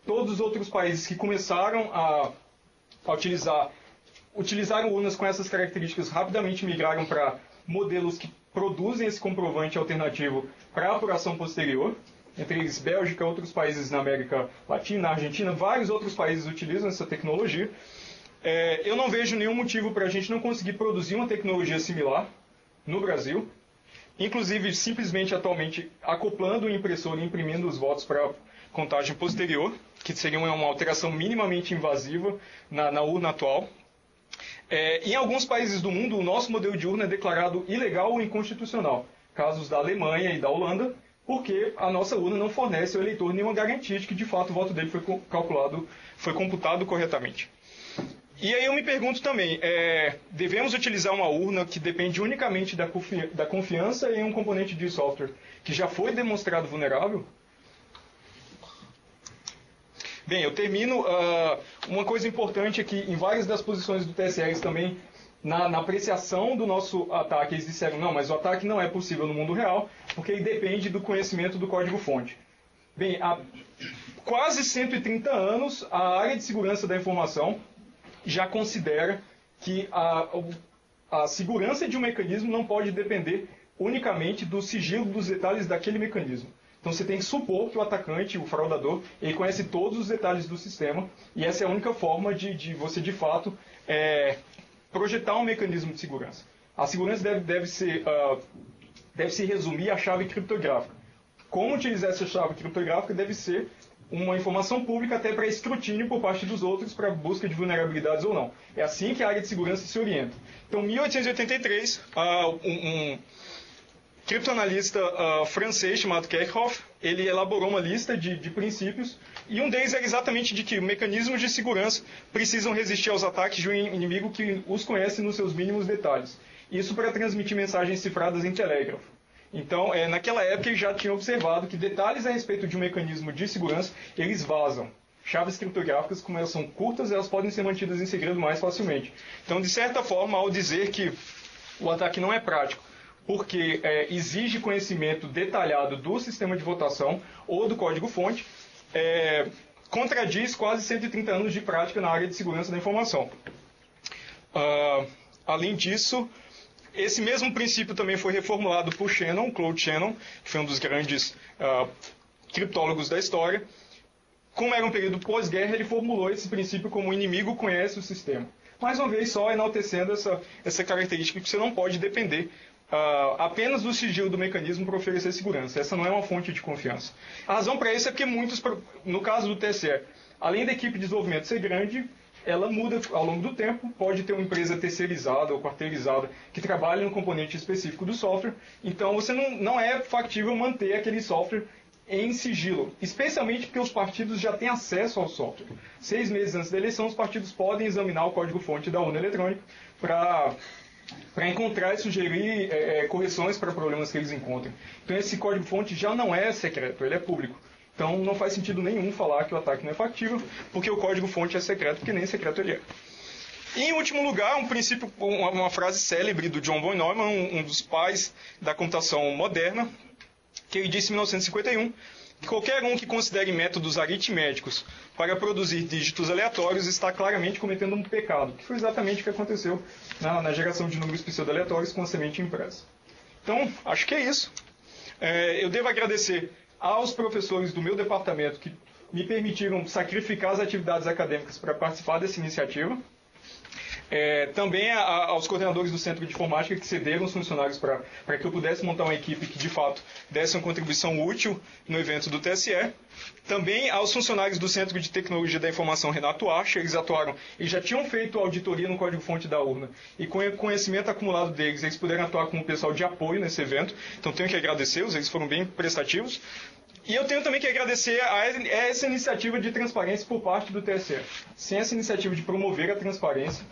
Todos os outros países que começaram a utilizaram urnas com essas características rapidamente migraram para modelos que produzem esse comprovante alternativo para apuração posterior. Entre eles, Bélgica, outros países na América Latina, Argentina, vários outros países utilizam essa tecnologia. Eu não vejo nenhum motivo para a gente não conseguir produzir uma tecnologia similar no Brasil, inclusive simplesmente atualmente acoplando o impressor e imprimindo os votos para contagem posterior, que seria uma alteração minimamente invasiva na urna atual. Em alguns países do mundo, o nosso modelo de urna é declarado ilegal ou inconstitucional, casos da Alemanha e da Holanda, porque a nossa urna não fornece ao eleitor nenhuma garantia de que de fato o voto dele foi computado corretamente. E aí eu me pergunto também, devemos utilizar uma urna que depende unicamente da confiança em um componente de software que já foi demonstrado vulnerável? Bem, eu termino. Uma coisa importante é que em várias das posições do TSE também, na apreciação do nosso ataque, eles disseram, não, mas o ataque não é possível no mundo real, porque ele depende do conhecimento do código-fonte. Bem, há quase 130 anos, a área de segurança da informação já considera que a segurança de um mecanismo não pode depender unicamente do sigilo dos detalhes daquele mecanismo. Então você tem que supor que o atacante, o fraudador, ele conhece todos os detalhes do sistema, e essa é a única forma de você, de fato, projetar um mecanismo de segurança. A segurança deve se resumir à chave criptográfica. Como utilizar essa chave criptográfica deve ser uma informação pública até para escrutínio por parte dos outros para busca de vulnerabilidades ou não. É assim que a área de segurança se orienta. Então, em 1883, um criptoanalista francês chamado Kerckhoff, ele elaborou uma lista de princípios, e um deles era exatamente de que mecanismos de segurança precisam resistir aos ataques de um inimigo que os conhece nos seus mínimos detalhes. Isso para transmitir mensagens cifradas em telégrafo. Então, naquela época, ele já tinha observado que detalhes a respeito de um mecanismo de segurança, eles vazam. Chaves criptográficas, como elas são curtas, elas podem ser mantidas em segredo mais facilmente. Então, de certa forma, ao dizer que o ataque não é prático, porque exige conhecimento detalhado do sistema de votação ou do código-fonte, contradiz quase 130 anos de prática na área de segurança da informação. Além disso, esse mesmo princípio também foi reformulado por Shannon, Claude Shannon, que foi um dos grandes criptólogos da história. Como era um período pós-guerra, ele formulou esse princípio como o inimigo conhece o sistema. Mais uma vez, só enaltecendo essa característica que você não pode depender apenas do sigilo do mecanismo para oferecer segurança. Essa não é uma fonte de confiança. A razão para isso é porque no caso do TSE, além da equipe de desenvolvimento ser grande, ela muda ao longo do tempo, pode ter uma empresa terceirizada ou quarteirizada que trabalha no componente específico do software, então você não é factível manter aquele software em sigilo, especialmente porque os partidos já têm acesso ao software. 6 meses antes da eleição, os partidos podem examinar o código-fonte da urna eletrônica para encontrar e sugerir correções para problemas que eles encontrem. Então esse código-fonte já não é secreto, ele é público. Então não faz sentido nenhum falar que o ataque não é factível, porque o código-fonte é secreto, porque nem secreto ele é. E, em último lugar, uma frase célebre do John von Neumann, um dos pais da computação moderna, que ele disse em 1951, que qualquer um que considere métodos aritméticos para produzir dígitos aleatórios está claramente cometendo um pecado, que foi exatamente o que aconteceu na geração de números pseudo-aleatórios com a semente impressa. Então, acho que é isso. Eu devo agradecer aos professores do meu departamento que me permitiram sacrificar as atividades acadêmicas para participar dessa iniciativa. Também aos coordenadores do Centro de Informática que cederam os funcionários para que eu pudesse montar uma equipe que, de fato, desse uma contribuição útil no evento do TSE. Também aos funcionários do Centro de Tecnologia da Informação Renato Archer, eles atuaram e já tinham feito auditoria no código-fonte da urna. E com o conhecimento acumulado deles, eles puderam atuar como pessoal de apoio nesse evento. Então tenho que agradecê-los, eles foram bem prestativos. E eu tenho também que agradecer a essa iniciativa de transparência por parte do TSE. Sem essa iniciativa de promover a transparência,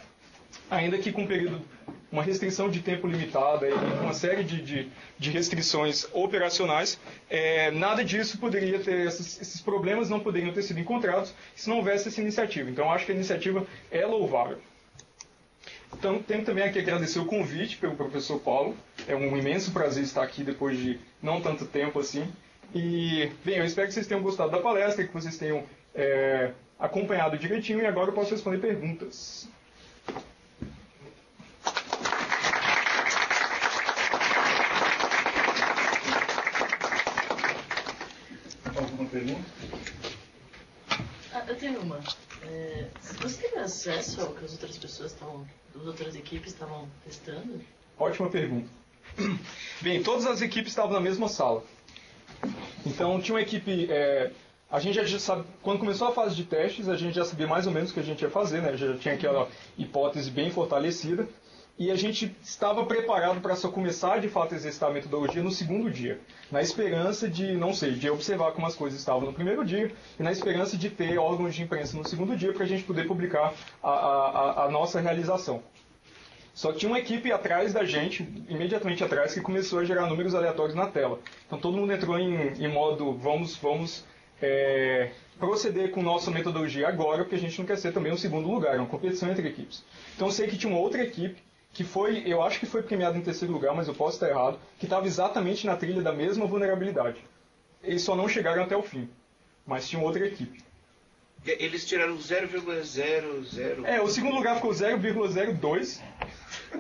ainda que com uma restrição de tempo limitada e uma série de restrições operacionais, nada disso poderia ter, esses problemas não poderiam ter sido encontrados se não houvesse essa iniciativa. Então, acho que a iniciativa é louvável. Então, tenho também que agradecer o convite pelo professor Paulo. É um imenso prazer estar aqui depois de não tanto tempo assim. E, bem, eu espero que vocês tenham gostado da palestra, que vocês tenham acompanhado direitinho, e agora eu posso responder perguntas. Alguma pergunta? Eu tenho uma. Você teve acesso ao que as outras pessoas as outras equipes estavam testando? Ótima pergunta. Bem, todas as equipes estavam na mesma sala. Então, tinha uma equipe... a gente já sabe, quando começou a fase de testes, a gente já sabia mais ou menos o que a gente ia fazer, né? Já tinha aquela hipótese bem fortalecida. E a gente estava preparado para só começar, de fato, a exercitar a metodologia no segundo dia. Na esperança de, não sei, de observar como as coisas estavam no primeiro dia, e na esperança de ter órgãos de imprensa no segundo dia para a gente poder publicar a nossa realização. Só que tinha uma equipe atrás da gente, imediatamente atrás, que começou a gerar números aleatórios na tela. Então todo mundo entrou em modo, vamos proceder com nossa metodologia agora, porque a gente não quer ser também um segundo lugar, é uma competição entre equipes. Então eu sei que tinha uma outra equipe, que foi, eu acho que foi premiada em terceiro lugar, mas eu posso estar errado, que estava exatamente na trilha da mesma vulnerabilidade. Eles só não chegaram até o fim, mas tinha outra equipe. Eles tiraram 0,00... o segundo lugar ficou 0,02,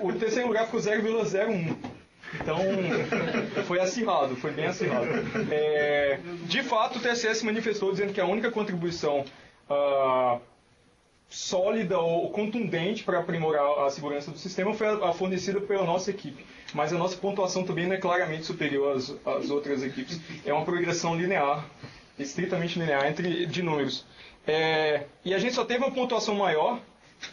o terceiro lugar ficou 0,01. Então, foi acirrado, foi bem acirrado. De fato, o TSE se manifestou dizendo que a única contribuição sólida ou contundente para aprimorar a segurança do sistema foi a fornecida pela nossa equipe. Mas a nossa pontuação também não é claramente superior às outras equipes. É uma progressão linear, estritamente linear, de números. E a gente só teve uma pontuação maior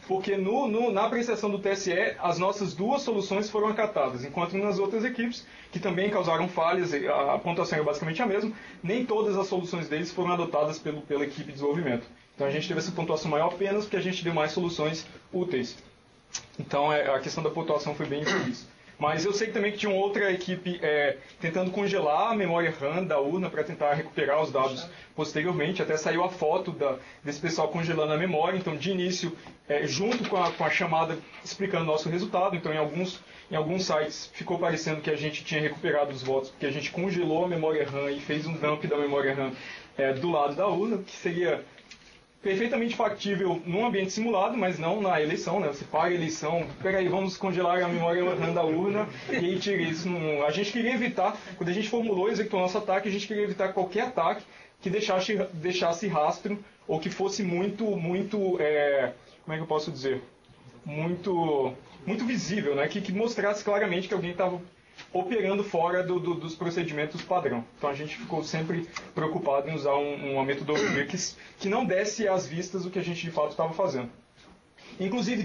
porque na apreciação do TSE, as nossas duas soluções foram acatadas, enquanto nas outras equipes, que também causaram falhas, a pontuação é basicamente a mesma, nem todas as soluções deles foram adotadas pela equipe de desenvolvimento. Então a gente teve essa pontuação maior apenas porque a gente deu mais soluções úteis. Então a questão da pontuação foi bem infeliz. Mas eu sei também que tinha uma outra equipe tentando congelar a memória RAM da urna para tentar recuperar os dados posteriormente. Até saiu a foto desse pessoal congelando a memória. Então, de início, junto com a chamada explicando o nosso resultado. Então, em alguns sites ficou parecendo que a gente tinha recuperado os votos porque a gente congelou a memória RAM e fez um dump da memória RAM do lado da urna, que seria perfeitamente factível num ambiente simulado, mas não na eleição, né? Você paga a eleição, peraí, vamos congelar a memória RAM da urna e aí tira isso. A gente queria evitar, quando a gente formulou e executou nosso ataque, a gente queria evitar qualquer ataque que deixasse rastro ou que fosse muito, como é que eu posso dizer? Muito visível, né? Que mostrasse claramente que alguém estava operando fora dos procedimentos padrão. Então a gente ficou sempre preocupado em usar uma metodologia que não desse às vistas o que a gente de fato estava fazendo. Inclusive,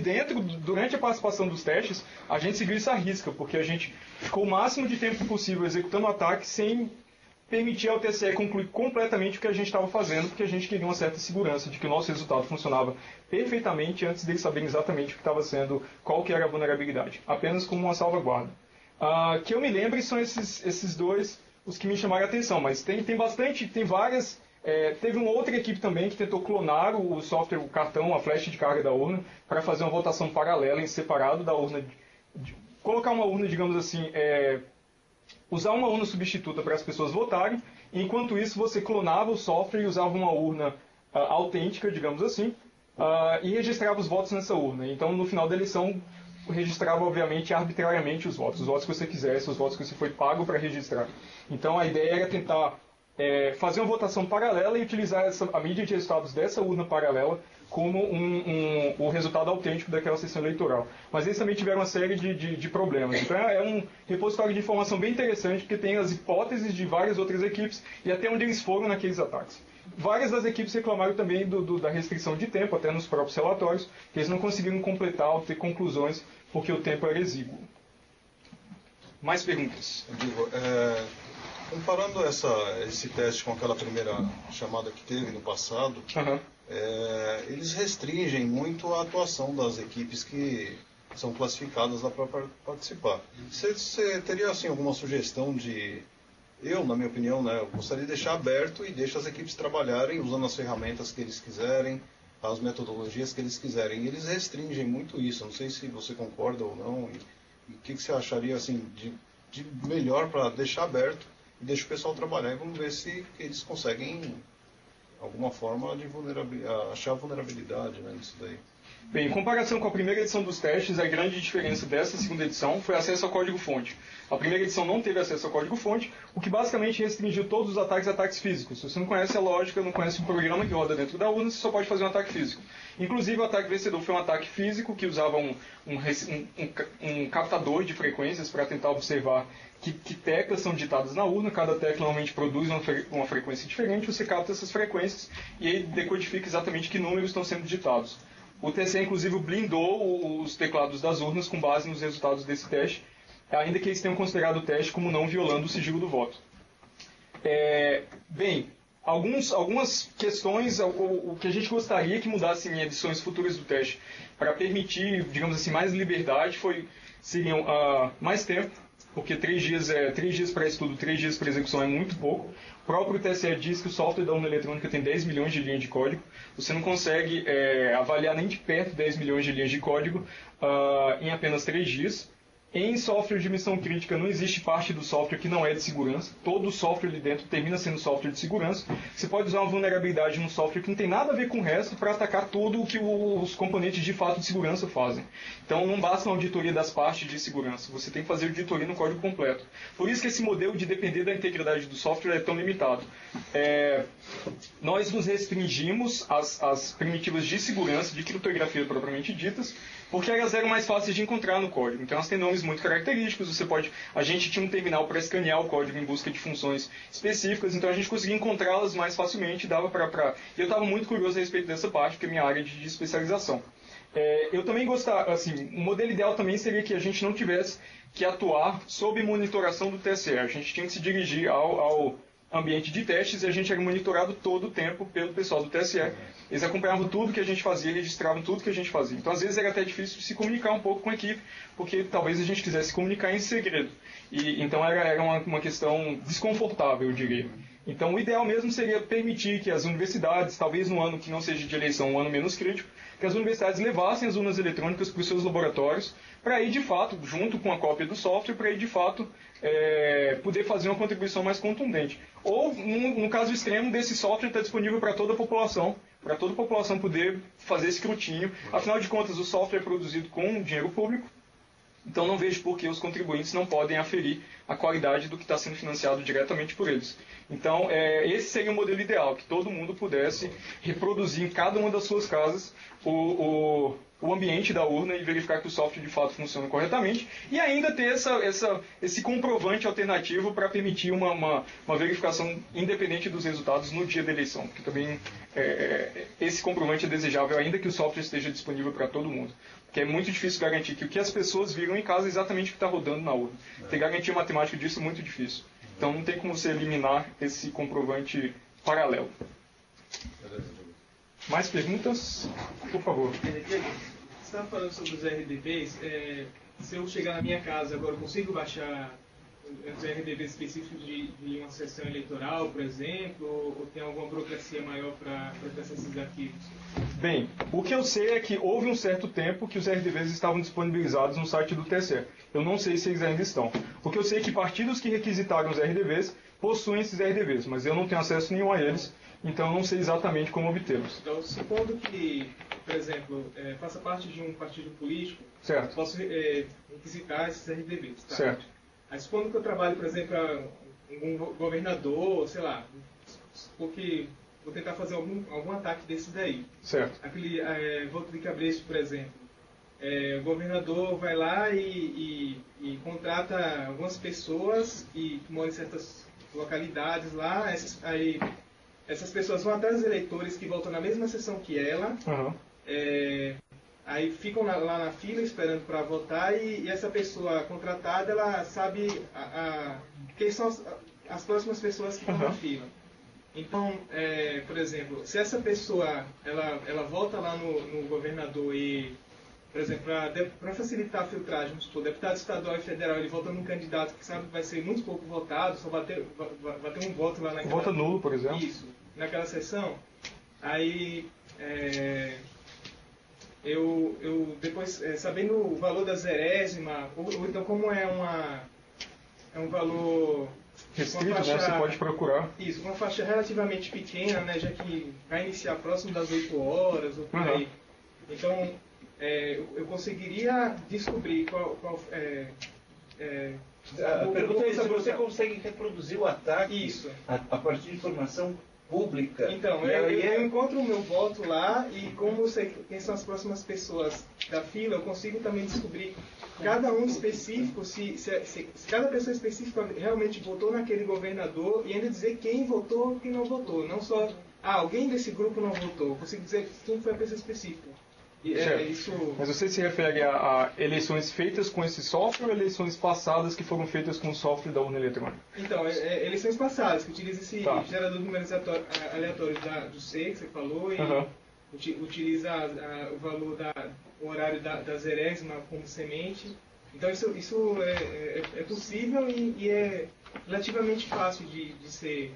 durante a participação dos testes, a gente seguiu isso à risca, porque a gente ficou o máximo de tempo possível executando o ataque sem permitir ao TSE concluir completamente o que a gente estava fazendo, porque a gente queria uma certa segurança de que o nosso resultado funcionava perfeitamente antes deles saberem exatamente o que estava sendo, qual que era a vulnerabilidade, apenas como uma salvaguarda. Que eu me lembre são esses dois os que me chamaram a atenção, mas tem várias. Teve uma outra equipe também que tentou clonar o software, o cartão, a flash de carga da urna, para fazer uma votação paralela em separado da urna. Colocar uma urna, digamos assim, usar uma urna substituta para as pessoas votarem, e enquanto isso você clonava o software e usava uma urna autêntica, digamos assim, e registrava os votos nessa urna. Então, no final da eleição, registrava, obviamente, arbitrariamente os votos que você quisesse, os votos que você foi pago para registrar. Então, a ideia era tentar fazer uma votação paralela e utilizar a mídia de resultados dessa urna paralela como o resultado autêntico daquela sessão eleitoral. Mas eles também tiveram uma série de problemas. Então é um repositório de informação bem interessante, porque tem as hipóteses de várias outras equipes e até onde eles foram naqueles ataques. Várias das equipes reclamaram também da restrição de tempo, até nos próprios relatórios, que eles não conseguiram completar ou ter conclusões porque o tempo era exíguo. Mais perguntas? Comparando esse teste com aquela primeira chamada que teve no passado, eles restringem muito a atuação das equipes que são classificadas lá para participar. Você teria assim, alguma sugestão de... Eu, na minha opinião, eu gostaria de deixar aberto e deixar as equipes trabalharem usando as ferramentas que eles quiserem, as metodologias que eles quiserem. E eles restringem muito isso. Não sei se você concorda ou não. E o que você acharia assim, de melhor para deixar aberto e deixar o pessoal trabalhar. E vamos ver se eles conseguem, alguma forma, de achar vulnerabilidade nisso daí. Bem, em comparação com a primeira edição dos testes, a grande diferença dessa segunda edição foi acesso ao código-fonte. A primeira edição não teve acesso ao código-fonte, o que basicamente restringiu todos os ataques físicos. Se você não conhece a lógica, não conhece o programa que roda dentro da urna, você só pode fazer um ataque físico. Inclusive, o ataque vencedor foi um ataque físico que usava um captador de frequências para tentar observar que teclas são ditadas na urna. Cada tecla normalmente produz uma frequência diferente, você capta essas frequências e aí decodifica exatamente que números estão sendo ditados. O TSE, inclusive, blindou os teclados das urnas com base nos resultados desse teste, ainda que eles tenham considerado o teste como não violando o sigilo do voto. Bem, algumas questões, o que a gente gostaria que mudasse em edições futuras do teste, para permitir, digamos assim, mais liberdade, seriam mais tempo, porque 3 dias para estudo, 3 dias para execução é muito pouco. O próprio TSE diz que o software da urna eletrônica tem 10 milhões de linhas de código. Você não consegue avaliar nem de perto 10 milhões de linhas de código em apenas 3 dias. Em software de missão crítica não existe parte do software que não é de segurança. Todo o software ali dentro termina sendo software de segurança. Você pode usar uma vulnerabilidade no software que não tem nada a ver com o resto para atacar tudo o que os componentes de fato de segurança fazem. Então não basta uma auditoria das partes de segurança. Você tem que fazer auditoria no código completo. Por isso que esse modelo de depender da integridade do software é tão limitado. Nós nos restringimos às primitivas de segurança, de criptografia propriamente ditas, porque elas eram mais fáceis de encontrar no código. Então elas têm nomes muito característicos. A gente tinha um terminal para escanear o código em busca de funções específicas, então a gente conseguia encontrá-las mais facilmente. E eu estava muito curioso a respeito dessa parte, porque é minha área de especialização. Eu também gostava, assim, o modelo ideal também seria que a gente não tivesse que atuar sob monitoração do TSE. A gente tinha que se dirigir ao ambiente de testes e a gente era monitorado todo o tempo pelo pessoal do TSE. Eles acompanhavam tudo que a gente fazia, registravam tudo que a gente fazia. Então, às vezes, era até difícil se comunicar um pouco com a equipe, porque talvez a gente quisesse se comunicar em segredo. Então, era uma questão desconfortável, eu diria. Então, o ideal mesmo seria permitir que as universidades, talvez no ano que não seja de eleição, um ano menos crítico, que as universidades levassem as urnas eletrônicas para os seus laboratórios, para ir, de fato, junto com a cópia do software, para ir, de fato, poder fazer uma contribuição mais contundente. Ou, no caso extremo, desse software estar disponível para toda a população poder fazer escrutínio. Afinal de contas, o software é produzido com dinheiro público, então não vejo por que os contribuintes não podem aferir a qualidade do que está sendo financiado diretamente por eles. Então, esse seria o modelo ideal, que todo mundo pudesse reproduzir em cada uma das suas casas o ambiente da urna e verificar que o software de fato funciona corretamente, e ainda ter esse comprovante alternativo para permitir uma verificação independente dos resultados no dia da eleição, porque também esse comprovante é desejável ainda que o software esteja disponível para todo mundo. Porque é muito difícil garantir que o que as pessoas viram em casa é exatamente o que está rodando na urna. Ter garantia matemática disso é muito difícil. Então não tem como você eliminar esse comprovante paralelo. Mais perguntas? Por favor. Você estava falando sobre os RDBs. Se eu chegar na minha casa agora, eu consigo baixar os RDBs específicos de uma sessão eleitoral, por exemplo? Ou tem alguma burocracia maior para acessar esses arquivos? Bem, o que eu sei é que houve um certo tempo que os RDBs estavam disponibilizados no site do TSE. Eu não sei se eles ainda estão. O que eu sei é que partidos que requisitaram os RDBs possuem esses RDBs, mas eu não tenho acesso nenhum a eles, então eu não sei exatamente como obtê-los. Então, supondo que, por exemplo, faça parte de um partido político, certo, posso requisitar esses RDBs. Tá? Certo. Aí, supondo que eu trabalho, por exemplo, um governador, sei lá, porque vou tentar fazer algum ataque desses daí. Certo. Aquele voto de Cabresto, por exemplo. O governador vai lá e contrata algumas pessoas que moram em certas localidades lá. Essas pessoas vão atrás dos eleitores que votam na mesma sessão que ela. Uhum. Aí ficam lá na fila esperando para votar e essa pessoa contratada, ela sabe quem são as próximas pessoas que estão na fila. Então, por exemplo, se essa pessoa ela vota lá no governador e, por exemplo, para facilitar a filtragem, vamos supor, deputado estadual e federal, ele vota num candidato que sabe que vai ser muito pouco votado, só vai ter um voto lá naquela... Voto nulo, por exemplo. Isso, naquela sessão. Aí, eu depois, sabendo o valor da zerésima, ou então como é um valor... restrito, né? Você pode procurar. Isso, uma faixa relativamente pequena, né? Já que vai iniciar próximo das 8 horas, ou por aí. Então, eu conseguiria descobrir qual a pergunta é se você consegue reproduzir o ataque isso. A partir de informação pública. Então, eu encontro o meu voto lá e como eu sei quem são as próximas pessoas da fila, eu consigo também descobrir cada um específico, se cada pessoa específica realmente votou naquele governador e ainda dizer quem votou e quem não votou. Não só, alguém desse grupo não votou. Eu consigo dizer quem foi a pessoa específica. Isso... Mas você se refere a eleições feitas com esse software ou eleições passadas que foram feitas com o software da urna eletrônica? Então, eleições passadas, que utiliza esse gerador de números aleatórios do C, que você falou, e utiliza o valor o horário da zerésima como semente. Então, isso é possível e é relativamente fácil de ser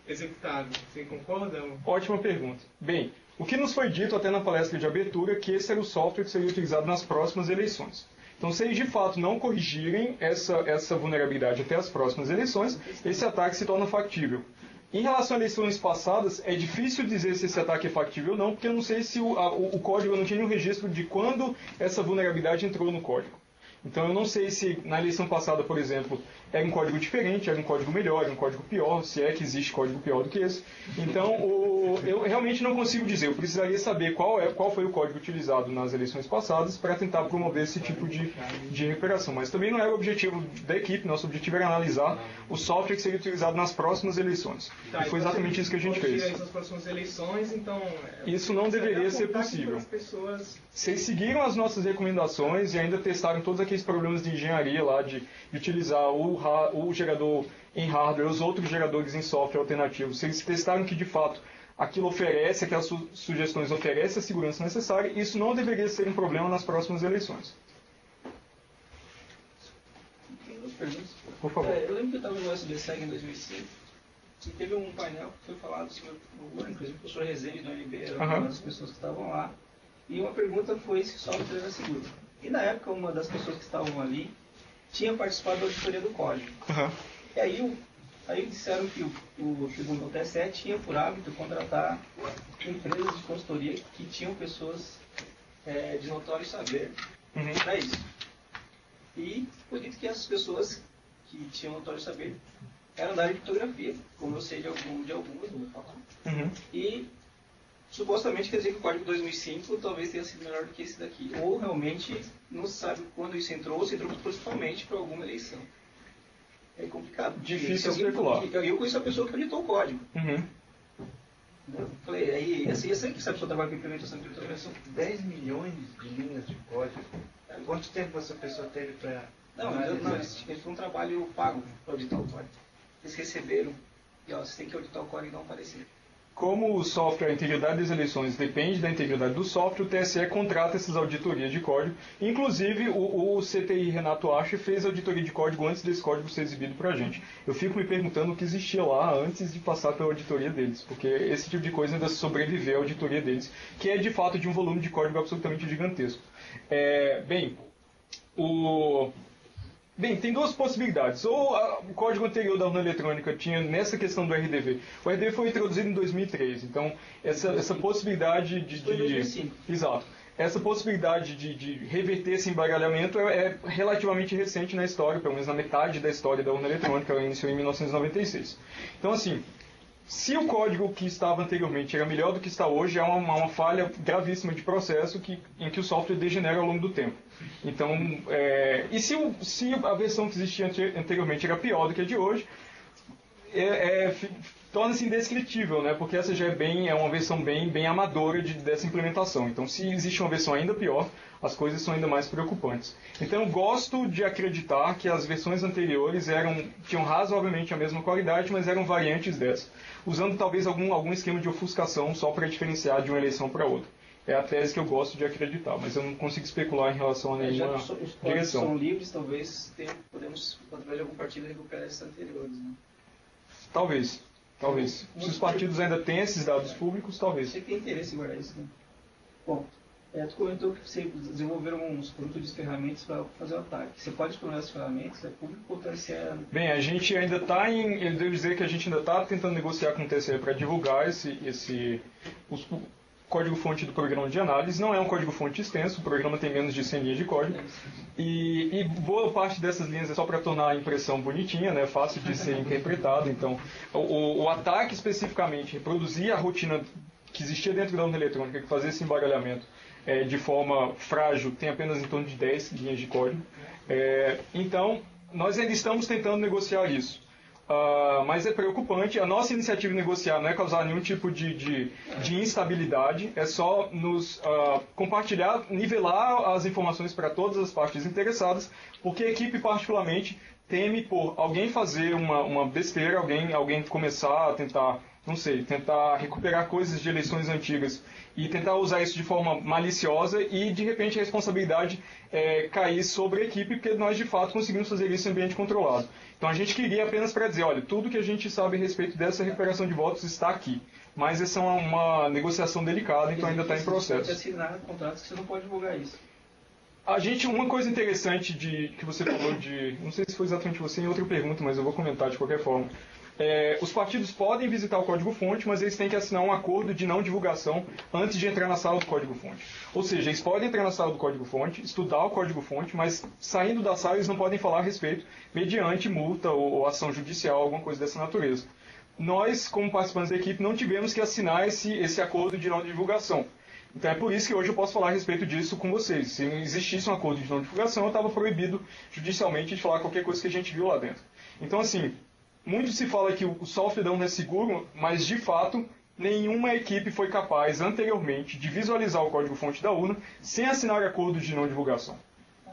executado. Você concorda? Ótima pergunta. Bem, o que nos foi dito até na palestra de abertura que esse era o software que seria utilizado nas próximas eleições. Então, se eles de fato não corrigirem essa vulnerabilidade até as próximas eleições, esse ataque se torna factível. Em relação a eleições passadas, é difícil dizer se esse ataque é factível ou não, porque eu não sei se o código não tinha nenhum registro de quando essa vulnerabilidade entrou no código. Então eu não sei se na eleição passada, por exemplo, era um código diferente, era um código melhor, era um código pior, se é que existe código pior do que esse. Então eu realmente não consigo dizer, eu precisaria saber qual foi o código utilizado nas eleições passadas para tentar promover esse tipo de recuperação. Mas também não era o objetivo da equipe, nosso objetivo era analisar o software que seria utilizado nas próximas eleições. E foi exatamente isso que a gente fez. Nas próximas eleições, então, isso não deveria ser possível. Vocês seguiram as nossas recomendações e ainda testaram todos aqueles problemas de engenharia lá, de utilizar o gerador em hardware, os outros geradores em software alternativos. Vocês testaram que de fato aquilo oferece, aquelas sugestões oferecem a segurança necessária, e isso não deveria ser um problema nas próximas eleições. Tem duas perguntas. Por favor. Eu lembro que eu estava no SBSEG em 2005 e teve um painel que foi falado sobre inclusive o professor Rezende do UNB, era uma das pessoas que estavam lá, e uma pergunta foi se o software era seguro. E na época, uma das pessoas que estavam ali tinha participado da auditoria do código. E aí disseram que o Tribunal TSE tinha por hábito contratar empresas de consultoria que tinham pessoas de notório saber para isso. E foi dito que essas pessoas que tinham notório saber eram da área de criptografia, como eu sei de algumas, não vou falar. E supostamente quer dizer que o código 2005 talvez tenha sido melhor do que esse daqui. Ou realmente não se sabe quando isso entrou, ou se entrou principalmente para alguma eleição. É complicado. Difícil especular. Eu conheço a pessoa que editou o código. Eu falei, aí essa equipe sabe que eu trabalho com implementação de criptografia. 10 milhões de linhas de código. Quanto tempo essa pessoa teve para... Não, eles foi um trabalho pago para auditar o código. Eles receberam, e você tem que auditar o código e não aparecer. Como o software, a integridade das eleições depende da integridade do software, o TSE contrata essas auditorias de código. Inclusive, o CTI Renato Ache fez auditoria de código antes desse código ser exibido para a gente. Eu fico me perguntando o que existia lá antes de passar pela auditoria deles, porque esse tipo de coisa ainda sobreviveu à auditoria deles, que é de fato de um volume de código absolutamente gigantesco. Bem, tem duas possibilidades. Ou o código anterior da urna eletrônica tinha nessa questão do RDV. O RDV foi introduzido em 2003, então essa possibilidade de... Foi em 2005. Exato. essa possibilidade de reverter esse embaralhamento é relativamente recente na história, pelo menos na metade da história da urna eletrônica, ela iniciou em 1996. Então, assim, se o código que estava anteriormente era melhor do que está hoje, é uma falha gravíssima de processo em que o software degenera ao longo do tempo. Então, e se a versão que existia anteriormente era pior do que a de hoje, torna-se indescritível, né? Porque essa já é uma versão bem amadora dessa implementação. Então, se existe uma versão ainda pior, as coisas são ainda mais preocupantes. Então, eu gosto de acreditar que as versões anteriores tinham razoavelmente a mesma qualidade, mas eram variantes dessa, usando talvez algum esquema de ofuscação só para diferenciar de uma eleição para outra. É a tese que eu gosto de acreditar, mas eu não consigo especular em relação a nenhuma os códigos direção. São livres, talvez podemos, através de algum partido, recuperar esses anteriores, né? Talvez. Se os partidos ainda têm esses dados públicos, talvez. Você tem interesse em guardar isso, né? Bom, tu comentou que você desenvolveram uns produtos de ferramentas para fazer o ataque. Você pode explorar as ferramentas? É público ou TSE? Bem, a gente ainda está eu devo dizer que a gente ainda está tentando negociar com o TSE para divulgar o código-fonte do programa de análise. Não é um código-fonte extenso, o programa tem menos de 100 linhas de código. E boa parte dessas linhas é só para tornar a impressão bonitinha, né, fácil de ser interpretado. Então, o ataque especificamente, reproduzir a rotina que existia dentro da urna eletrônica, que fazia esse embaralhamento de forma frágil, tem apenas em torno de 10 linhas de código. Então, nós ainda estamos tentando negociar isso. Mas é preocupante. A nossa iniciativa de negociar não é causar nenhum tipo de instabilidade, é só nos compartilhar, nivelar as informações para todas as partes interessadas, porque a equipe particularmente teme por alguém fazer uma besteira, alguém começar a tentar recuperar coisas de eleições antigas e tentar usar isso de forma maliciosa e, de repente, a responsabilidade cair sobre a equipe, porque nós, de fato, conseguimos fazer isso em ambiente controlado. Então, a gente queria apenas para dizer, olha, tudo que a gente sabe a respeito dessa recuperação de votos está aqui. Mas essa é uma negociação delicada, então ainda está em processo. Você assinar contratos que você não pode divulgar isso. Uma coisa interessante que você falou não sei se foi exatamente você em outra pergunta, mas eu vou comentar de qualquer forma. Os partidos podem visitar o código-fonte, mas eles têm que assinar um acordo de não divulgação antes de entrar na sala do código-fonte. Ou seja, eles podem entrar na sala do código-fonte, estudar o código-fonte, mas saindo da sala eles não podem falar a respeito mediante multa ou ação judicial, alguma coisa dessa natureza. Nós, como participantes da equipe, não tivemos que assinar esse acordo de não divulgação. Então é por isso que hoje eu posso falar a respeito disso com vocês. Se não existisse um acordo de não divulgação, eu estava proibido judicialmente de falar qualquer coisa que a gente viu lá dentro. Então, assim, muito se fala que o software não é seguro, mas, de fato, nenhuma equipe foi capaz, anteriormente, de visualizar o código-fonte da urna sem assinar acordo de não divulgação.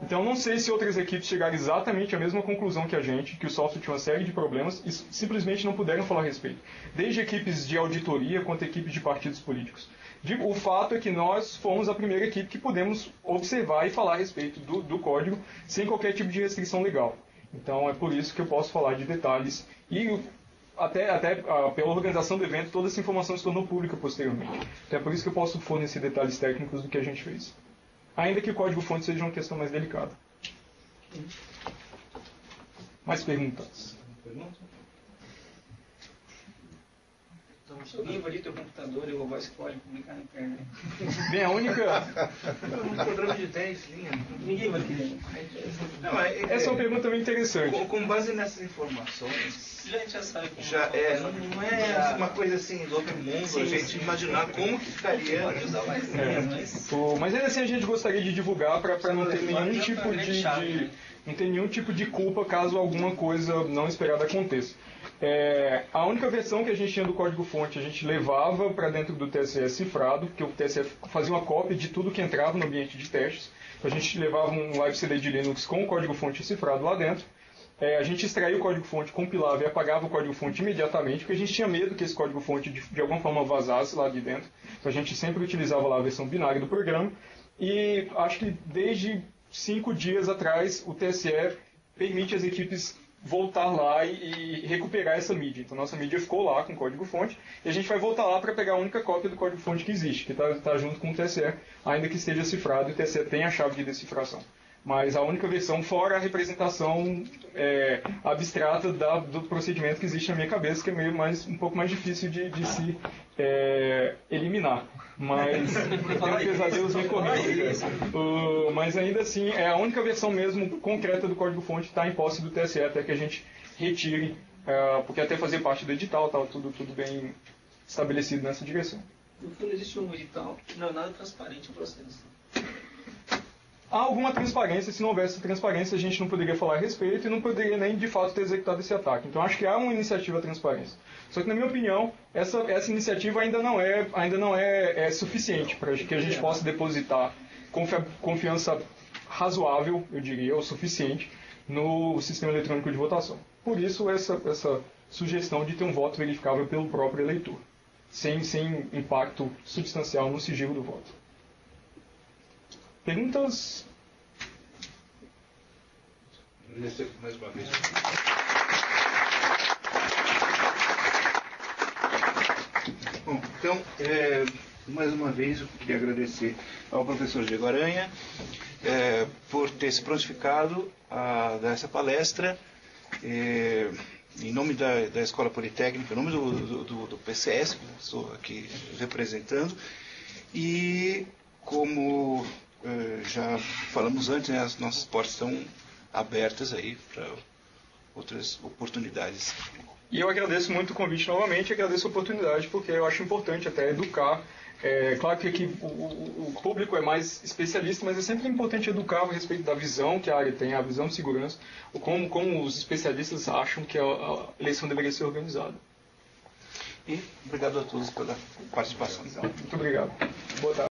Então, não sei se outras equipes chegaram exatamente à mesma conclusão que a gente, que o software tinha uma série de problemas e simplesmente não puderam falar a respeito. Desde equipes de auditoria quanto equipes de partidos políticos. O fato é que nós fomos a primeira equipe que pudemos observar e falar a respeito do código sem qualquer tipo de restrição legal. Então, é por isso que eu posso falar de detalhes. E até pela organização do evento, toda essa informação se tornou pública posteriormente. Então, é por isso que eu posso fornecer detalhes técnicos do que a gente fez. Ainda que o código-fonte seja uma questão mais delicada. Mais perguntas? Se alguém invadir teu computador e roubar esse código e publicar na internet. Bem, a única... Um programa de 10 linhas. Ninguém vai querer. Essa é uma pergunta bem interessante. Com base nessas informações, A gente já sabe como não é uma coisa assim do outro mundo, a gente imaginar como que ficaria. Pode usar mais linhas, Mas ainda assim a gente gostaria de divulgar para não ter nenhum tipo não ter nenhum tipo de culpa caso alguma coisa não esperada aconteça. A única versão que a gente tinha do código-fonte a gente levava para dentro do TSE cifrado, porque o TSE fazia uma cópia de tudo que entrava no ambiente de testes. A gente levava um live CD de Linux com o código-fonte cifrado lá dentro. A gente extraía o código-fonte, compilava e apagava o código-fonte imediatamente, porque a gente tinha medo que esse código-fonte de alguma forma vazasse lá de dentro. Então a gente sempre utilizava lá a versão binária do programa. E acho que desde 5 dias atrás o TSE permite às equipes voltar lá e recuperar essa mídia. Então nossa mídia ficou lá com o código-fonte e a gente vai voltar lá para pegar a única cópia do código-fonte que existe, que está junto com o TSE, ainda que esteja cifrado e o TSE tem a chave de decifração. Mas a única versão, fora a representação abstrata do procedimento que existe na minha cabeça, que é um pouco mais difícil de se eliminar. mas tenho pesadelos recorrentes. Mas ainda assim, é a única versão mesmo concreta do código-fonte está em posse do TSE, até que a gente retire, porque até fazer parte do edital estava tudo bem estabelecido nessa direção. No fundo, existe um edital que não é nada transparente o processo. Há alguma transparência, se não houvesse transparência a gente não poderia falar a respeito e não poderia nem de fato ter executado esse ataque. Então acho que há uma iniciativa à transparência. Só que na minha opinião, essa iniciativa ainda não é suficiente para que a gente possa depositar confiança razoável, eu diria, ou suficiente, no sistema eletrônico de votação. Por isso essa sugestão de ter um voto verificável pelo próprio eleitor, sem impacto substancial no sigilo do voto. Perguntas? Mais uma vez. Bom, então, mais uma vez eu queria agradecer ao professor Diego Aranha por ter se prontificado a dar essa palestra em nome da Escola Politécnica, em nome do PCS, que eu estou aqui representando, e como já falamos antes, né, as nossas portas estão abertas aí para outras oportunidades. E eu agradeço muito o convite novamente, agradeço a oportunidade, porque eu acho importante até educar. Claro que aqui o público é mais especialista, mas é sempre importante educar a respeito da visão que a área tem, a visão de segurança, como os especialistas acham que a eleição deveria ser organizada. E obrigado a todos pela participação. Muito obrigado. Boa tarde.